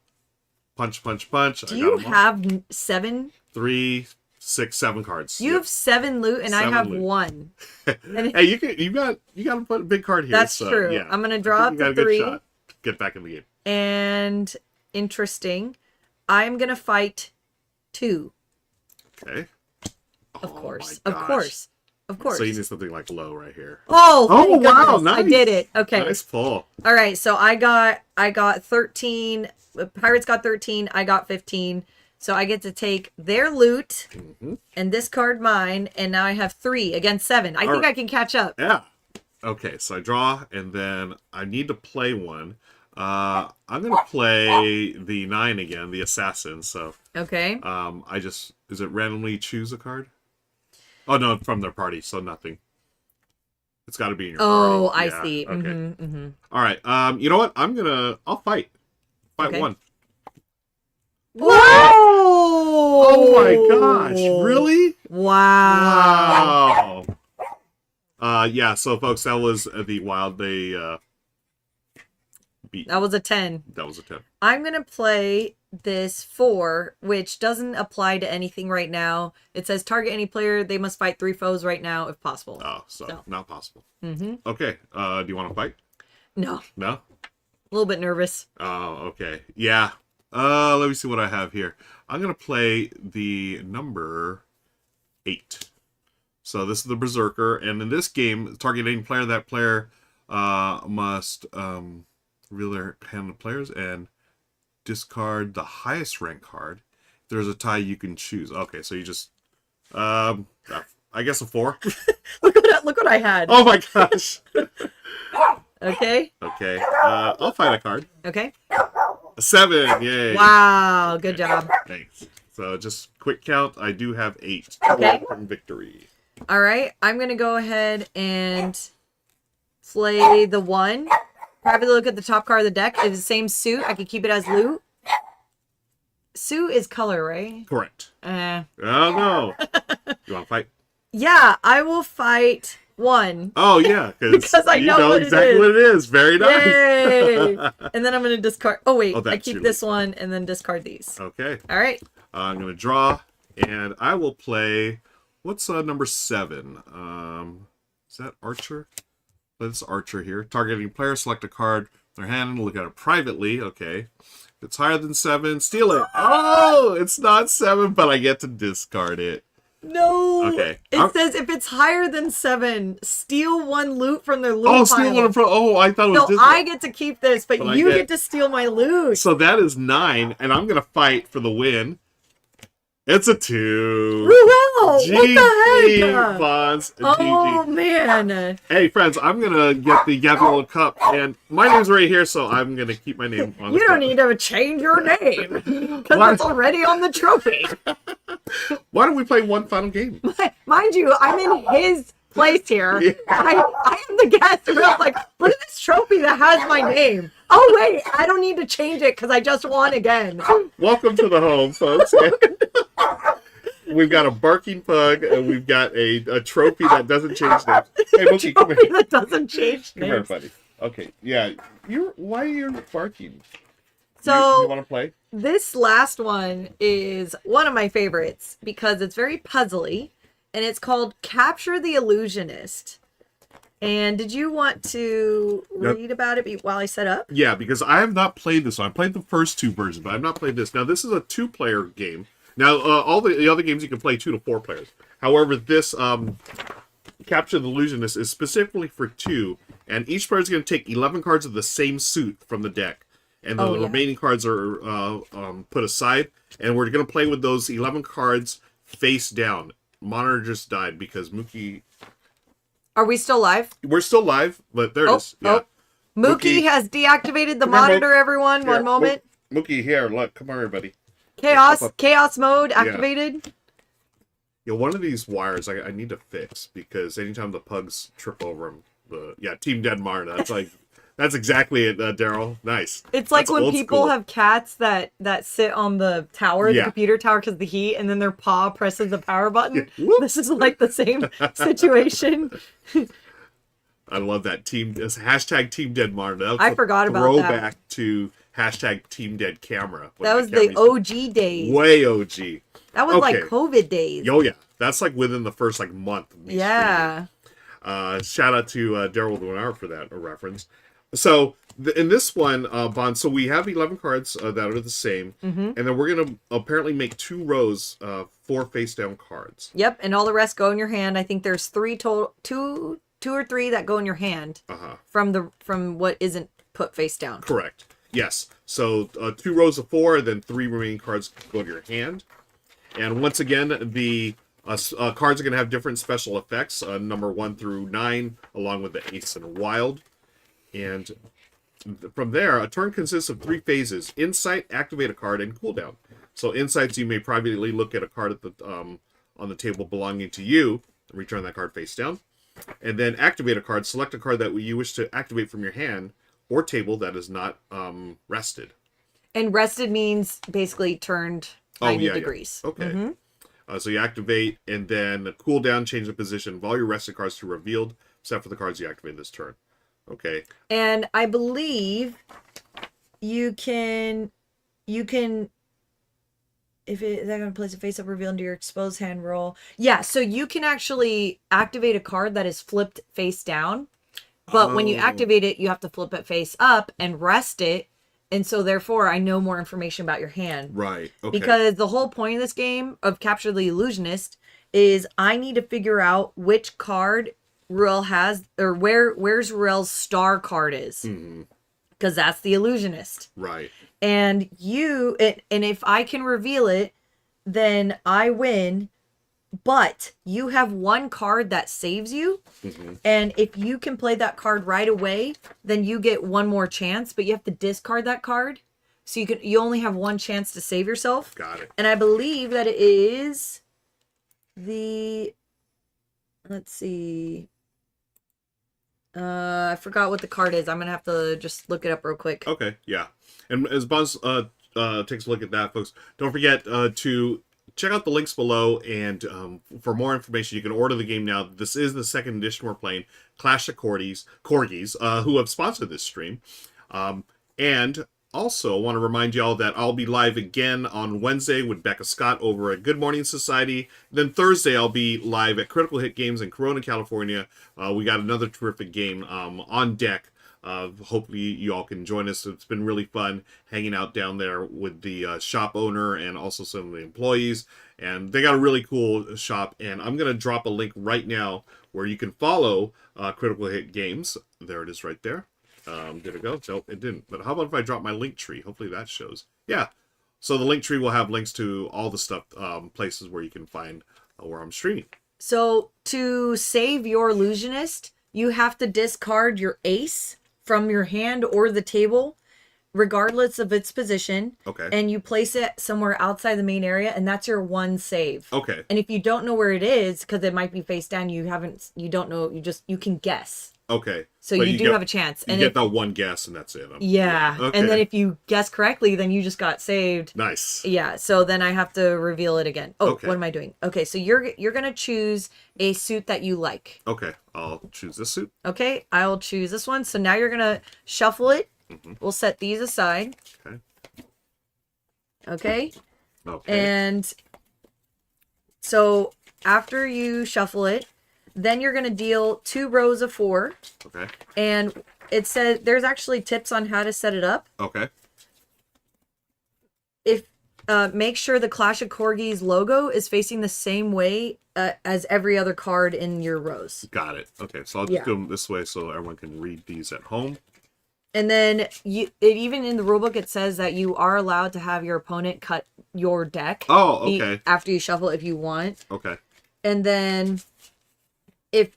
Punch, punch, punch. Do you have 7? 3, 6, 7 cards. You have 7 loot, and I 7 have loot. 1. And Hey, you got to put a big card here. that's so, true. Yeah. I'm gonna draw up You got the a good 3. shot. Get back in the game. And interesting. I'm gonna fight 2. Okay. Of Oh course. my Of gosh. course. Of course. So you need something like low right here. Oh, thank wow, goodness. nice. I did it. Okay. Nice pull. All right, so I got 13. Pirates got 13. I got 15. So I get to take their loot and this card mine, and now I have 3 against 7. I think I can catch up. Yeah. Okay, so I draw, and then I need to play one. I'm gonna play the 9 again, the assassin. So Okay. is it randomly choose a card? Oh no, from their party, so nothing. It's got to be in your Oh, party. I see. Okay. All right. You know what? I'll fight. Fight Okay. 1. What? Oh my gosh! Really? Wow. Wow. Yeah. So, folks, that was the wild day. Beat. That was a 10. That was a 10. I'm going to play this 4, which doesn't apply to anything right now. It says target any player. They must fight 3 foes right now if possible. Oh, so not possible. Mm-hmm. Okay. Do you want to fight? No. No? A little bit nervous. Oh, okay. Yeah. Let me see what I have here. I'm going to play the number 8. So this is the Berserker. And in this game, target any player, that player must reveal their hand of players and discard the highest rank card. If there's a tie, you can choose. Okay, so you just, I guess a 4. Look what I had. Oh my gosh. Okay. Okay, I'll find a card. Okay. A 7, yay. Wow, good job. Thanks. So just quick count, I do have 8. Okay. From victory. All right, I'm going to go ahead and play the 1. Probably look at the top card of the deck. It's the same suit. I could keep it as loot. Suit is color, right? Correct. Uh, Oh no. You want to fight? yeah, I will fight 1. Oh yeah, Because I you know what it exactly is. what it is. Very nice. Yay! And then I'm going to discard. Oh, wait. Oh, that's I keep your this one and then discard these. Okay. All right. I'm going to draw, and I will play. What's number 7? Is that Archer? Let's Archer here. Targeting player, select a card from their hand and look at it privately. Okay. If it's higher than 7, steal it. Oh, it's not 7, but I get to discard it. No. Okay. It says if it's higher than 7, steal 1 loot from their loot Oh, pile. steal one from. Oh, I thought it was So this I one. get to keep this, but But I you get- get to steal my loot. So that is 9, and I'm going to fight for the win. It's a 2. Ruel, GG, what the heck? Fonz. Oh, GG. man. Hey, friends, I'm going to get the Gabriel Cup, and my name's right here, so I'm going to keep my name on the You don't cup. need to change your name because Why? it's already on the trophy. Why don't we play one final game? Mind you, I'm in his place here. Yeah. I am the guest. And I was like, look at this trophy that has my name. Oh, wait, I don't need to change it because I just won again. Welcome to the home, folks. We've got a barking pug, and we've got a trophy that doesn't change names. Hey, Mookie, come Trophy here. that doesn't change Come here, names. buddy. Okay, yeah. Why are you barking? So you want to play? this last one is one of my favorites because it's very puzzly, and it's called Capture the Illusionist. And did you want to read about it while I set up? Yeah, because I have not played this one. I played the first 2 versions, but I've not played this. Now, this is a 2-player game. Now, all the other games you can play 2 to 4 players. However, this Capture the Illusionist is specifically for 2, and each player is going to take 11 cards of the same suit from the deck, and the remaining cards are put aside, and we're going to play with those 11 cards face down. Monitor just died because Mookie... Are we still live? We're still live, but there it is. Yeah. Mookie has deactivated the Come here, monitor, everyone. Here, One moment. Mookie, here, look. Come on, everybody. Chaos mode activated. Yeah, one of these wires I need to fix because anytime the pugs trip over them, Team Dead Marna. That's exactly it, Daryl. Nice. It's like That's when old people school. have cats that sit on the tower, the Yeah. computer tower, because of the heat, and then their paw presses the power button. Yeah. Whoops. This is like the same situation. I love that this hashtag Team Dead Marna. I forgot about that. Throwback to hashtag Team Dead Camera. when That was camera the used OG days. to- way OG. That was like Okay. COVID days. Oh yeah, that's like within the first month. of me Yeah. streaming. Shout out to Daryl Winar for that reference. So in this one, Bond, so we have 11 cards that are the same, and then we're gonna apparently make 2 rows, 4 face down cards. Yep, and all the rest go in your hand. I think there's 3 total, two or 3 that go in your hand from what isn't put face down. Correct. Yes. So 2 rows of 4, and then 3 remaining cards go to your hand. And once again, the cards are going to have different special effects, number 1 through 9, along with the Ace and Wild. And from there, a turn consists of 3 phases: Insight, activate a card, and cooldown. So insights, you may privately look at a card at the on the table belonging to you, and return that card face down. And then activate a card, select a card that you wish to activate from your hand or table that is not rested. And rested means basically turned 90 degrees. Yeah. Okay. So you activate, and then cooldown, change the position of all your rested cards to revealed, except for the cards you activate this turn. Okay. And I believe you can if they're going to place a face-up reveal into your exposed hand roll. Yeah, so you can actually activate a card that is flipped face down. But when you activate it, you have to flip it face up and rest it. And so therefore, I know more information about your hand. Right. Okay. Because the whole point of this game of Capture the Illusionist is I need to figure out which card Ruel has, or where's Ruel's star card is. because that's the illusionist. Right. And and if I can reveal it, then I win. But you have one card that saves you. Mm-hmm. And if you can play that card right away, then you get one more chance, but you have to discard that card. So you only have one chance to save yourself. Got it. And I believe that it is let's see. I forgot what the card is. I'm going to have to just look it up real quick. Okay, yeah. And as Buzz takes a look at that, folks, don't forget to check out the links below, and for more information, you can order the game now. This is the second edition we're playing, Clash of Corgis, who have sponsored this stream. And also, I want to remind y'all that I'll be live again on Wednesday with Becca Scott over at Good Morning Society. Then Thursday, I'll be live at Critical Hit Games in Corona, California. We got another terrific game on deck. Hopefully you all can join us. It's been really fun hanging out down there with the shop owner and also some of the employees. And they got a really cool shop. And I'm going to drop a link right now where you can follow Critical Hit Games. There it is right there. Did it go? Nope, it didn't. But how about if I drop my link tree? Hopefully that shows. Yeah. So the link tree will have links to all the stuff, places where you can find where I'm streaming. So to save your illusionist, you have to discard your ace from your hand or the table, regardless of its position. Okay. And you place it somewhere outside the main area, and that's your one save. Okay. And if you don't know where it is, because it might be face down, you don't know, you can guess. Okay. So you do have a chance. You get that one guess, and that's it. Yeah. Okay. And then if you guess correctly, then you just got saved. Nice. Yeah. So then I have to reveal it again. Oh, okay. What am I doing? Okay. So you're gonna choose a suit that you like. Okay. I'll choose this suit. Okay. I'll choose this one. So now you're gonna shuffle it. Mm-hmm. We'll set these aside. Okay. Okay. Okay. And so after you shuffle it, then you're going to deal 2 rows of 4. Okay. And it says there's actually tips on how to set it up. Okay. If make sure the Clash of Corgis logo is facing the same way as every other card in your rows. Got it. Okay, so I'll just do them this way so everyone can read these at home. And then even in the rulebook it says that you are allowed to have your opponent cut your deck. Oh, okay. After you shuffle if you want. Okay. And then if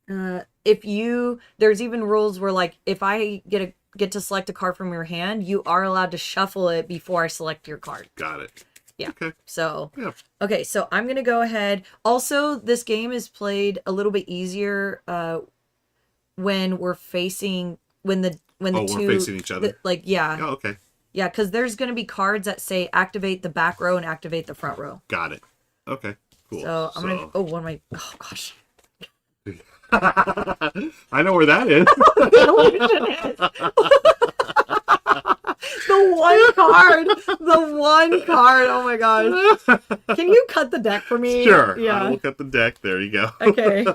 there's even rules where, like, if I get to select a card from your hand, you are allowed to shuffle it before I select your card. Got it. Yeah. Okay. So yeah. Okay, so I'm gonna go ahead. Also, this game is played a little bit easier when we're facing when the we're two facing each other. Yeah. Oh, okay. Yeah, because there's gonna be cards that say activate the back row and activate the front row. Got it. Okay. Cool. So I'm gonna. Oh, what am I? Oh gosh. I know where that is. The one card. The one card. Oh my gosh. Can you cut the deck for me? Sure. Yeah. I will cut the deck. There you go. Okay.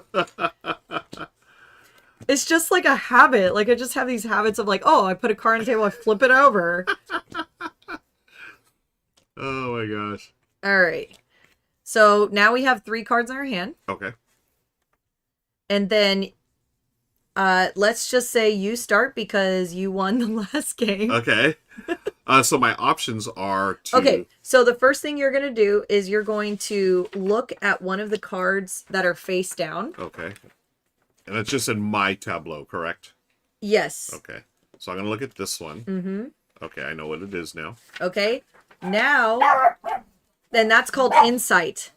It's just like a habit. Like, I just have these habits of, like, oh, I put a card on the table, I flip it over. Oh my gosh. All right. So now we have 3 cards in our hand. Okay. And then let's just say you start because you won the last game. Okay. So my options are to... Okay, so the first thing you're going to do is you're going to look at one of the cards that are face down. Okay. And it's just in my tableau, correct? Yes. Okay. So I'm going to look at this one. Mm-hmm. Okay, I know what it is now. Okay. Now, then that's called Insight.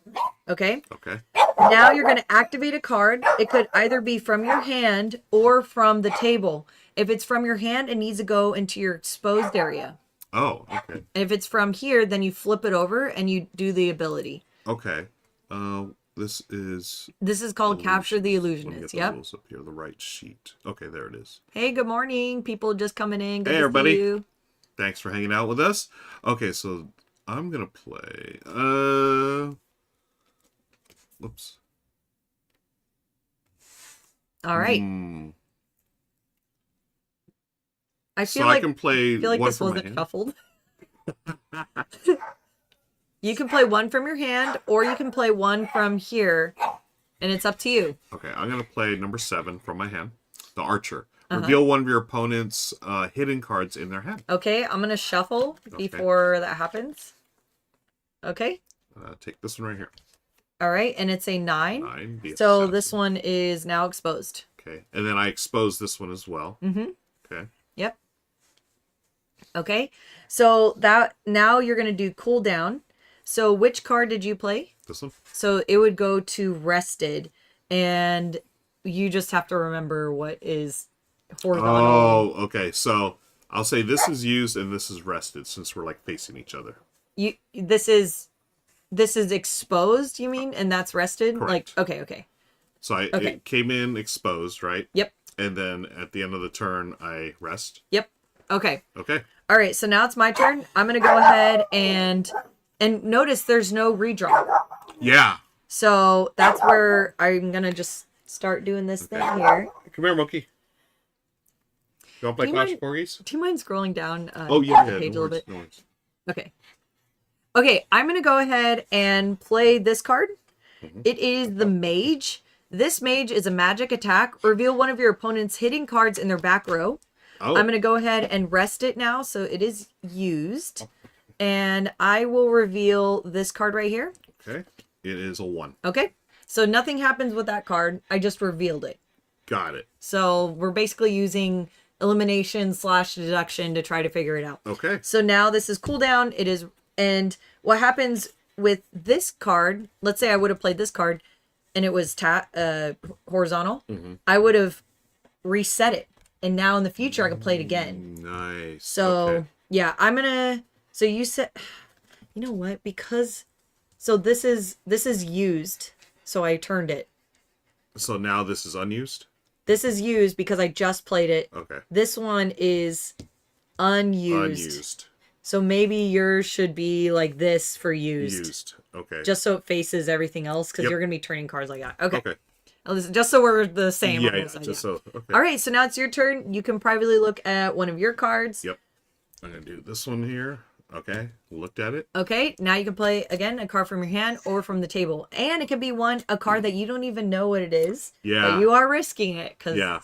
Okay? Okay. Now you're going to activate a card. It could either be from your hand or from the table. If it's from your hand, it needs to go into your exposed area. Oh, okay. And if it's from here, then you flip it over and you do the ability. Okay. This is called Capture the Let me Illusionist. get the Yep. rules up here, the right sheet. Okay, there it is. Hey, good morning. People just coming in. Good Hey, to everybody. see you. Thanks for hanging out with us. Okay, so I'm gonna play. Whoops. All right. I feel I can play. I feel like one this from my wasn't hand. shuffled. You can play one from your hand, or you can play one from here, and it's up to you. Okay, I'm gonna play number 7 from my hand, the Archer. Reveal one of your opponent's hidden cards in their hand. Okay, I'm going to shuffle before that happens. Okay. Take this one right here. All right, and it's a 9. 9. So this one is now exposed. Okay, and then I expose this one as well. Mm-hmm. Okay. Yep. Okay, so that now you're going to do cooldown. So which card did you play? This one. So it would go to rested, and you just have to remember what is horizontal. Oh, okay. So I'll say this is used and this is rested since we're like facing each other. This is exposed, you mean, and that's rested? Correct. Like okay. So it came in exposed, right? Yep. And then at the end of the turn, I rest. Yep. Okay. Okay. All right. So now it's my turn. I'm gonna go ahead and notice there's no redraw. Yeah. So that's where I'm gonna just start doing this thing here. Come here, Mookie. You want to play Clash of Corgis? Do you mind scrolling down The page a little bit? No worries. Okay. Okay, I'm going to go ahead and play this card. Mm-hmm. It is the Mage. This Mage is a magic attack. Reveal one of your opponent's hidden cards in their back row. Oh. I'm going to go ahead and rest it now, so it is used. And I will reveal this card right here. Okay. It is a 1. Okay. So nothing happens with that card. I just revealed it. Got it. So we're basically using elimination / deduction to try to figure it out. Okay. So now this is cooldown. It is, and what happens with this card? Let's say I would have played this card, and it was horizontal. Mm-hmm. I would have reset it, and now in the future I can play it again. Nice. So yeah, I'm gonna. So you said, you know what? Because so this is used. So I turned it. So now this is unused? This is used because I just played it. Okay. This one is unused. So maybe yours should be like this for used. Okay. Just so it faces everything else, because you're going to be turning cards like that. Okay. Okay. Just so we're the same. Yeah, just so. Okay. All right, so now it's your turn. You can privately look at one of your cards. Yep. I'm going to do this one here. Okay. Looked at it. Okay, now you can play, again, a card from your hand or from the table. And it can be a card that you don't even know what it is. Yeah. But you are risking it. Yeah.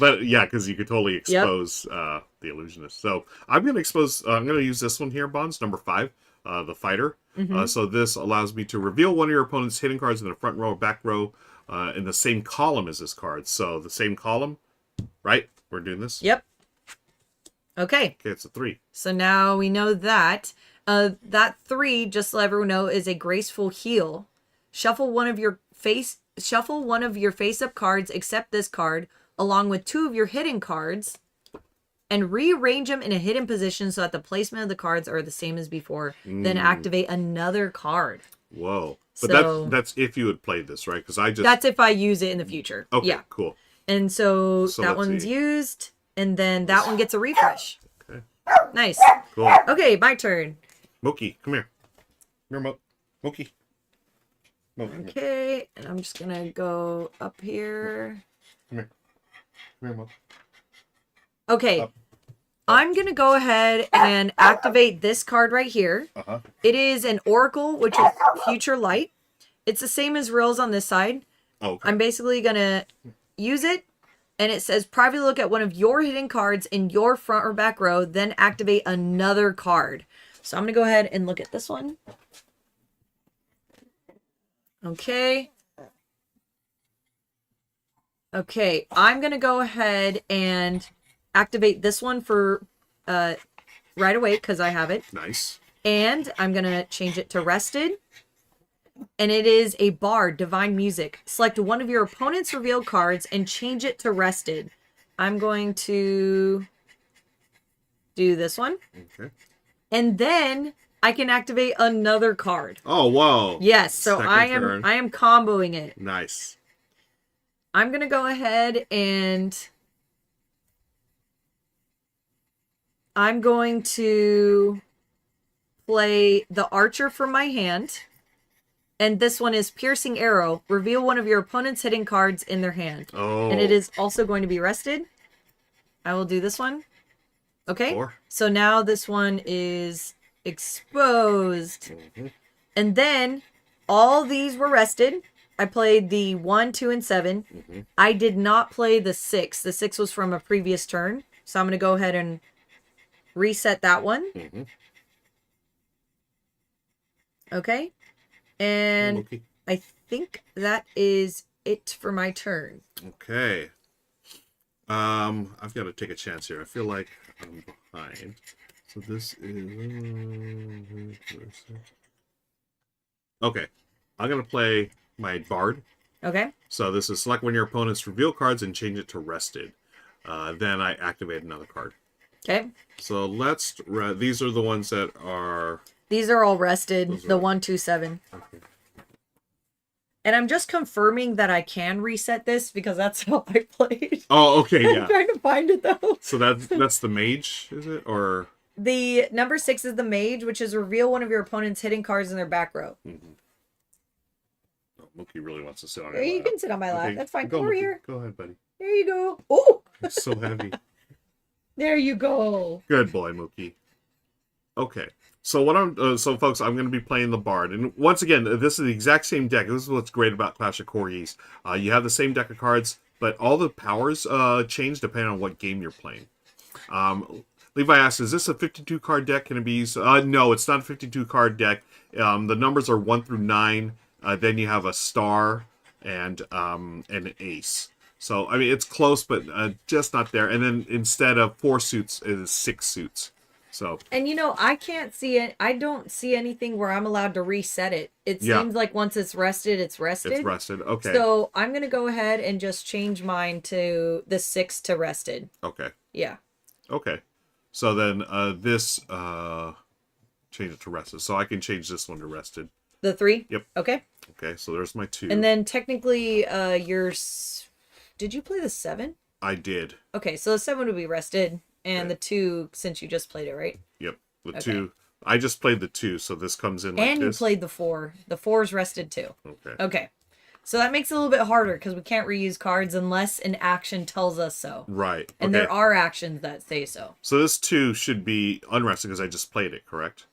But yeah, because you could totally expose the illusionist. So I'm going to I'm going to use this one here, Bonds, number 5, the fighter. Mm-hmm. So this allows me to reveal one of your opponent's hidden cards in the front row or back row in the same column as this card. So the same column, right? We're doing this? Yep. Okay. Okay, it's a 3. So now we know that. That 3, just to let everyone know, is a graceful heal. Shuffle one of your face-up cards, except this card, along with 2 of your hidden cards, and rearrange them in a hidden position so that the placement of the cards are the same as before. Then activate another card. Whoa. But So, that's if you had played this, right? Because I just... That's if I use it in the future. Okay, yeah. cool. And so that let's one's see. used, and then that one gets a refresh. Okay. Nice. Cool. Okay, my turn. Mookie, come here. Come here, Mookie. Mookie. Okay, and I'm just gonna go up here. Come here. Come here, Mookie. Okay, Up. I'm gonna go ahead and activate this card right here. Uh-huh. It is an Oracle, which is Future Light. It's the same as Rails on this side. Oh, okay. I'm basically gonna use it, and it says privately look at one of your hidden cards in your front or back row, then activate another card. So I'm gonna go ahead and look at this one. Okay. Okay, I'm gonna go ahead and activate this one for right away because I have it. Nice. And I'm gonna change it to rested. And it is a bard, divine music. Select one of your opponent's revealed cards and change it to rested. I'm going to do this one. Okay. And then I can activate another card. Oh, whoa. Yes, so Second I turn. am comboing it. Nice. I'm gonna go ahead and I'm going to play the Archer from my hand. And this one is Piercing Arrow. Reveal one of your opponent's hidden cards in their hand. Oh. And it is also going to be rested. I will do this one. Okay. 4. So now this one is exposed. Mm-hmm. And then all these were rested. I played the 1, 2, and 7. Mm-hmm. I did not play the 6. The 6 was from a previous turn. So I'm going to go ahead and reset that one. Mm-hmm. Okay. And Okay. I think that is it for my turn. Okay. I've got to take a chance here. I feel like I'm behind. So this is... Okay. I'm going to play my Bard. Okay. So this is select one of your opponent's reveal cards and change it to rested. Then I activate another card. Okay. So let's... these are the ones that are... These are all rested. Those are- The 1, 2, 7. Okay. And I'm just confirming that I can reset this because that's how I played. Oh, okay, I'm yeah. trying to find it though. So that's the mage, is it? Or... The number 6 is the mage, which is reveal one of your opponent's hidden cards in their back row. Mm-hmm. Oh, Mookie really wants to sit on Here, your you lap. can sit on my lap. Okay, That's fine. go, Come over Mookie. here. Go ahead, buddy. There you go. Oh, It's so heavy. there you go. Good boy, Mookie. Okay. So what I'm so folks, I'm going to be playing the Bard, and once again, this is the exact same deck. This is what's great about Clash of Corgis. You have the same deck of cards, but all the powers change depending on what game you're playing. Levi asks, "Is this a 52 card deck? Can it be used?" No, it's not a 52 card deck. The numbers are 1 through 9. Then you have a star and an ace. So I mean, it's close, but just not there. And then instead of 4 suits, it is 6 suits. So, And I can't see it. I don't see anything where I'm allowed to reset it. It Yeah. seems like once it's rested, it's rested. it's rested. Okay. So I'm going to go ahead and just change mine to the 6 to rested. Okay. Yeah. Okay. So then this change it to rested. So I can change this one to rested. The 3? Yep. Okay. Okay, so there's my 2. And then technically did you play the 7? I did. Okay, so the 7 would be rested. And the 2, since you just played it, right? Yep. The Okay. 2. I just played the 2, so this comes in like And this. you played the 4. The 4 is rested too. Okay. Okay. So that makes it a little bit harder because we can't reuse cards unless an action tells us so. Right. And okay. there are actions that say so. So this 2 should be unrested because I just played it, correct?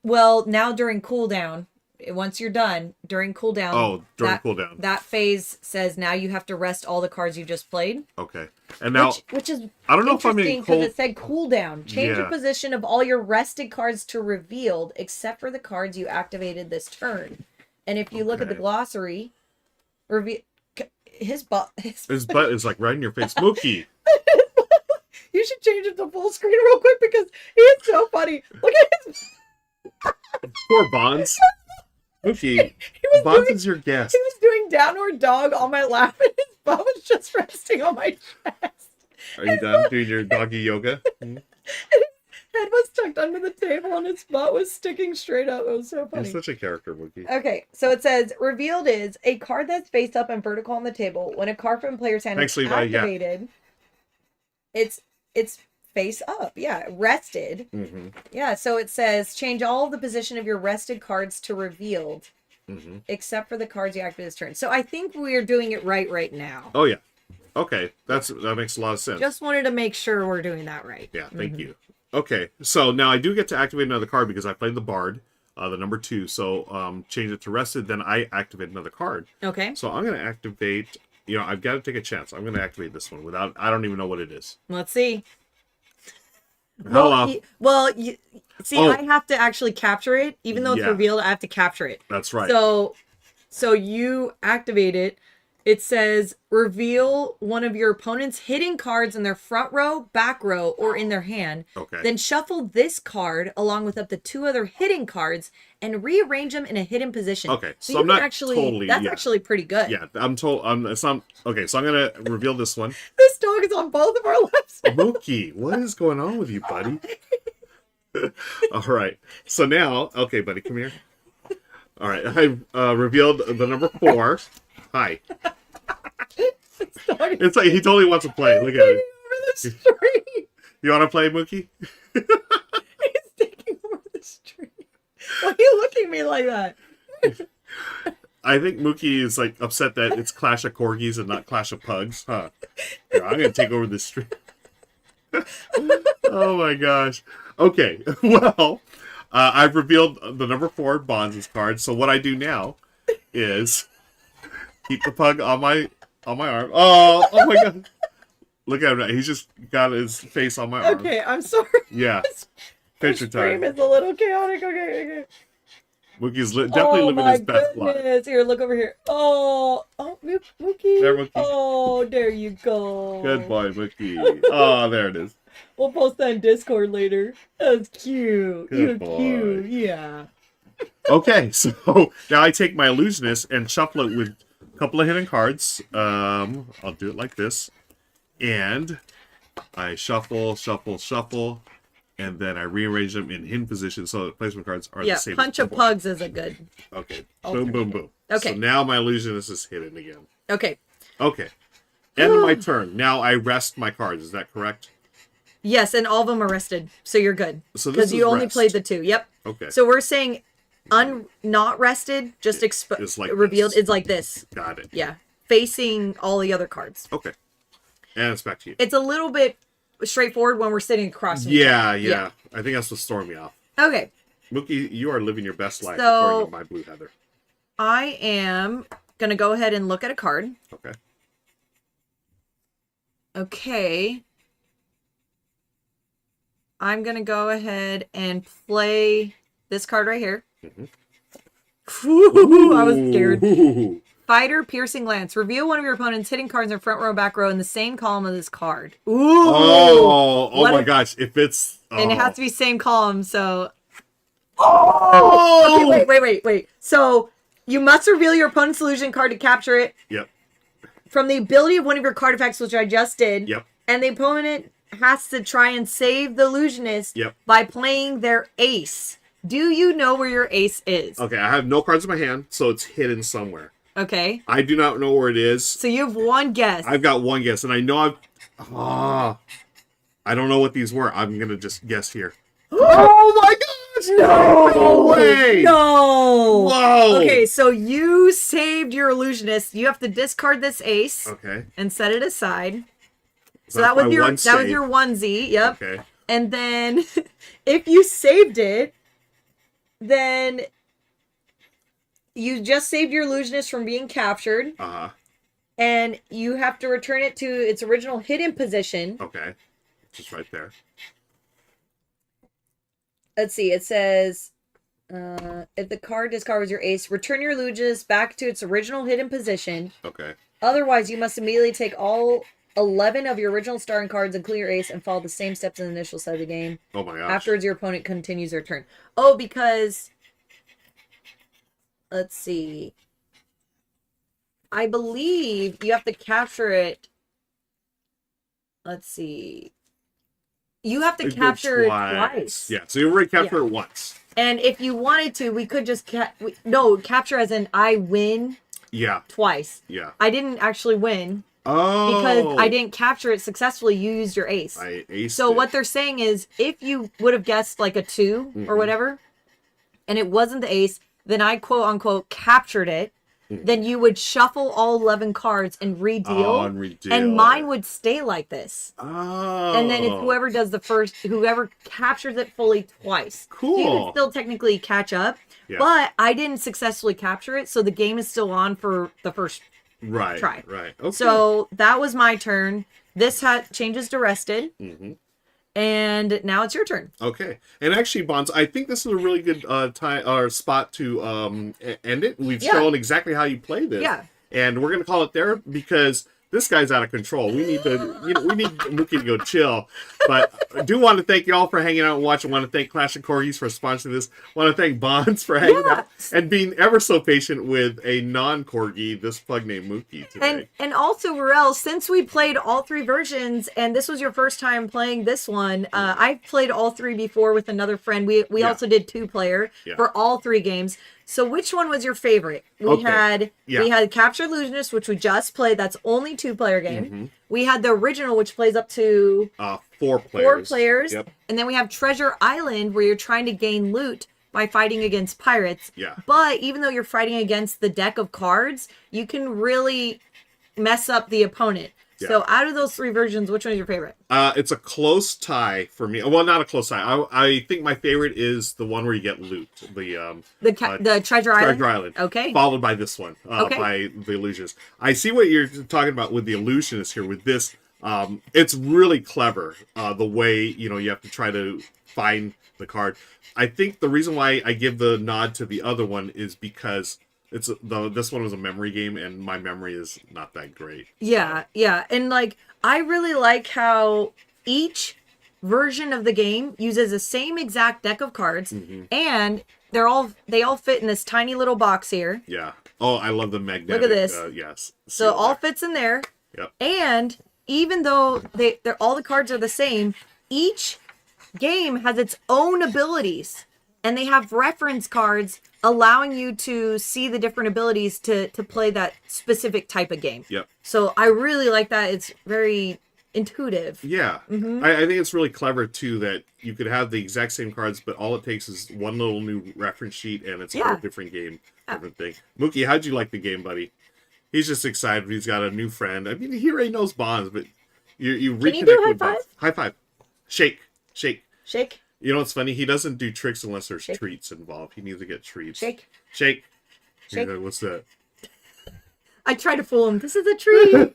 Well, now during cooldown, once you're done, during cooldown. Oh, during cooldown. That phase says now you have to rest all the cards you just played. Okay. And now Which is I don't know if I'm interesting in because cold. it said cooldown. Change the Yeah. position of all your rested cards to revealed, except for the cards you activated this turn. And if you look at the Okay. glossary, his butt. His butt is like right in your face. Mookie. You should change it to full screen real quick because he is so funny. Look at his. Poor Bonds. Mookie. He was Bonds doing, is your guest. he was doing downward dog on my lap, and his butt was just resting on my chest. Are you done doing your doggy yoga? Hmm? Head was tucked under the table, and his butt was sticking straight up. It was so You're funny. such a character, Mookie. Okay, so it says revealed is a card that's face up and vertical on the table. When a card from player's hand Thanks, is Levi, yeah. activated, it's face up. Yeah, rested. Mm-hmm. Yeah, so it says change all of the position of your rested cards to revealed, Mm-hmm. except for the cards you activate this turn. So I think we're doing it right now. Oh yeah. Okay, that makes a lot of sense. Just wanted to make sure we're doing that right. Yeah, thank you. Okay, so now I do get to activate another card because I played the Bard, the number 2. So change it to rested, then I activate another card. Okay, So I'm going to activate. I've got to take a chance. I'm going to activate this one without. I don't even know what it is. let's see. Hello. See, Oh. I have to actually capture it, even though it's Yeah. revealed. I have to capture it. That's right. So you activate it. It says reveal one of your opponent's hidden cards in their front row, back row, or in their hand. Okay. Then shuffle this card along with up to 2 other hidden cards and rearrange them in a hidden position. Okay, so you I'm can not actually, totally- That's yeah. actually pretty good. Yeah, I'm told. It's not okay. So I'm going to reveal this one. This dog is on both of our laps. Mookie, what is going on with you, buddy? All right. So now, okay, buddy, come here. All right, I revealed the number 4. Hi. This dog is It's like he totally wants to play. Look at taking it. over the street. You want to play, Mookie? He's taking over the street. Why are you looking at me like that? I think Mookie is like upset that it's Clash of Corgis and not Clash of Pugs. Huh? Here, I'm gonna take over the street. Oh my gosh. Okay. Well, I've revealed the number 4 Bonds' card. So what I do now is Keep the pug on my arm. Oh my god. Look at him. He's just got his face on my arm. Okay, I'm sorry. Yeah. Picture Stream time. is a little chaotic. Okay. Mookie's definitely living his best life. Here, look over here. Oh, Mookie. There, Mookie. Oh, there you go. Good boy, Mookie. Oh, there it is. We'll post that in Discord later. That's cute. Good You're boy. cute. Yeah. Okay, so now I take my illusionist and shuffle it with a couple of hidden cards. I'll do it like this. And I shuffle, and then I rearrange them in hidden position so the placement cards are the same. Yeah, Punch as of before. Pugs is a good. Okay, boom, boom, boom. Okay. So now my illusionist is hidden again. Okay. Okay. End of my turn. Now I rest my cards. Is that correct? Yes, and all of them are rested, so you're good. So this because you is only rest. played the 2. Yep. Okay. So we're saying not rested, just It's like revealed. this. It's like this. Got it. Yeah, facing all the other cards. Okay. And it's back to you. It's a little bit straightforward when we're sitting across from each other. Yeah. I think that's what's throwing me off. Okay. Mookie, you are living your best life So- according to my blue heather. I am going to go ahead and look at a card. Okay. Okay. I'm going to go ahead and play this card right here. Mhm. Ooh, I was scared. Ooh. Fighter Piercing Lance. Reveal one of your opponent's hitting cards in front row, back row in the same column of this card. Ooh. Oh What my if- gosh. If it's... And it oh. has to be same column, so... Oh! Okay, wait. So, you must reveal your opponent's illusion card to capture it Yep. from the ability of one of your card effects, which I just did. Yep. And the opponent has to try and save the illusionist Yep. by playing their ace. Do you know where your ace is? Okay, I have no cards in my hand, so it's hidden somewhere. Okay. I do not know where it is. So you have one guess. I've got one guess, and I know I've... I don't know what these were. I'm going to just guess here. Oh my gosh! No way! No! Whoa! Okay, so you saved your illusionist. You have to discard this ace Okay. and set it aside. So that's that was my your one save. onesie. Yep. Okay. And then if you saved it, then you just saved your illusionist from being captured, Uh-huh. and you have to return it to its original hidden position. Okay. Just right there. Let's see. It says, if the card discards your ace, return your illusionist back to its original hidden position. Okay. Otherwise, you must immediately take all 11 of your original starting cards, including your ace, and follow the same steps in the initial set of the game. Oh my gosh. Afterwards, your opponent continues their turn. Oh, because... Let's see. I believe you have to capture it. Let's see. You have to capture it twice. Yeah, so you already captured it once. And if you wanted to, we could just... capture as in I win Yeah. twice. Yeah. I didn't actually win. Oh. Because I didn't capture it successfully, you used your ace. I aced So it. what they're saying is, if you would have guessed like a 2 or whatever, and it wasn't the ace, then I quote unquote captured it, then you would shuffle all 11 cards and redeal, Oh, and redeal. and mine would stay like this. Oh. And then if whoever does whoever captures it fully twice, Cool. you can still technically catch up. Yeah. But I didn't successfully capture it, so the game is still on for the first Right. try. Right. Okay. So that was my turn. This changes to rested. And now it's your turn. Okay. And actually, Bonds, I think this is a really good time or spot to end it. We've shown exactly how you play this. Yeah. And we're gonna call it there because this guy's out of control. We need to, we need Mookie to go chill. But I do want to thank you all for hanging out and watching. I want to thank Clash of Corgis for sponsoring this. I want to thank Bonds for hanging out and being ever so patient with a non-Corgi, this plug named Mookie today. And also, Varel, since we played all 3 versions, and this was your first time playing this one, I've played all 3 before with another friend. We also did 2-player for all 3 games. So which one was your favorite? We had Capture Illusionist, which we just played. That's only 2-player game. We had the original, which plays up to 4 players. 4 players. Yep. And then we have Treasure Island, where you're trying to gain loot by fighting against pirates. Yeah. But even though you're fighting against the deck of cards, you can really mess up the opponent. Yeah. So out of those 3 versions, which one is your favorite? It's a close tie for me. Well, not a close tie. I think my favorite is the one where you get loot. The Treasure Island? Treasure Island. Okay. Followed by this one, Okay. by the Illusionist. I see what you're talking about with the Illusionist here. With this, it's really clever. The way, you have to try to find the card. I think the reason why I give the nod to the other one is because this one was a memory game, and my memory is not that great. Yeah, yeah. And like, I really like how each version of the game uses the same exact deck of cards, and they all fit in this tiny little box here. Yeah. Oh, I love the magnetic. Look at this. Yes. So it all fits in there. Yep. And even though they're all the cards are the same, each game has its own abilities, and they have reference cards allowing you to see the different abilities to play that specific type of game. Yep. So I really like that. It's very intuitive. Yeah. I think it's really clever, too, that you could have the exact same cards, but all it takes is one little new reference sheet, and it's a whole different game, different thing. Mookie, how'd you like the game, buddy? He's just excited. He's got a new friend. I mean, he already knows Bonds, but you reconnect Can you do with high Bonds. High five. Shake. Shake. Shake. You know what's funny? He doesn't do tricks unless there's treats involved. He needs to get treats. Shake. Shake. Shake. What's that? I tried to fool him. This is a treat.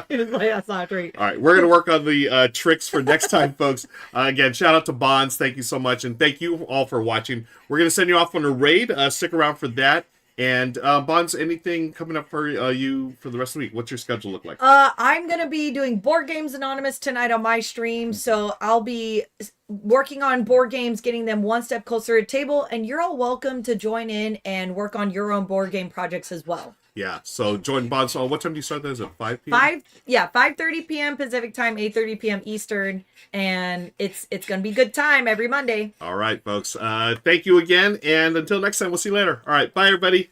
He was like, that's not a treat. All right, we're going to work on the tricks for next time, folks. Again, shout out to Bonds. Thank you so much. And thank you all for watching. We're going to send you off on a raid. Stick around for that. And Bonds, anything coming up for you for the rest of the week? What's your schedule look like? I'm going to be doing Board Games Anonymous tonight on my stream. So I'll be working on board games, getting them one step closer to the table. And you're all welcome to join in and work on your own board game projects as well. Yeah, so join Bonds. So what time do you start that? Is it 5 p.m.? 5:30 p.m. Pacific time, 8:30 p.m. Eastern. And it's going to be a good time every Monday. All right, folks. Thank you again. And until next time, we'll see you later. All right, bye, everybody.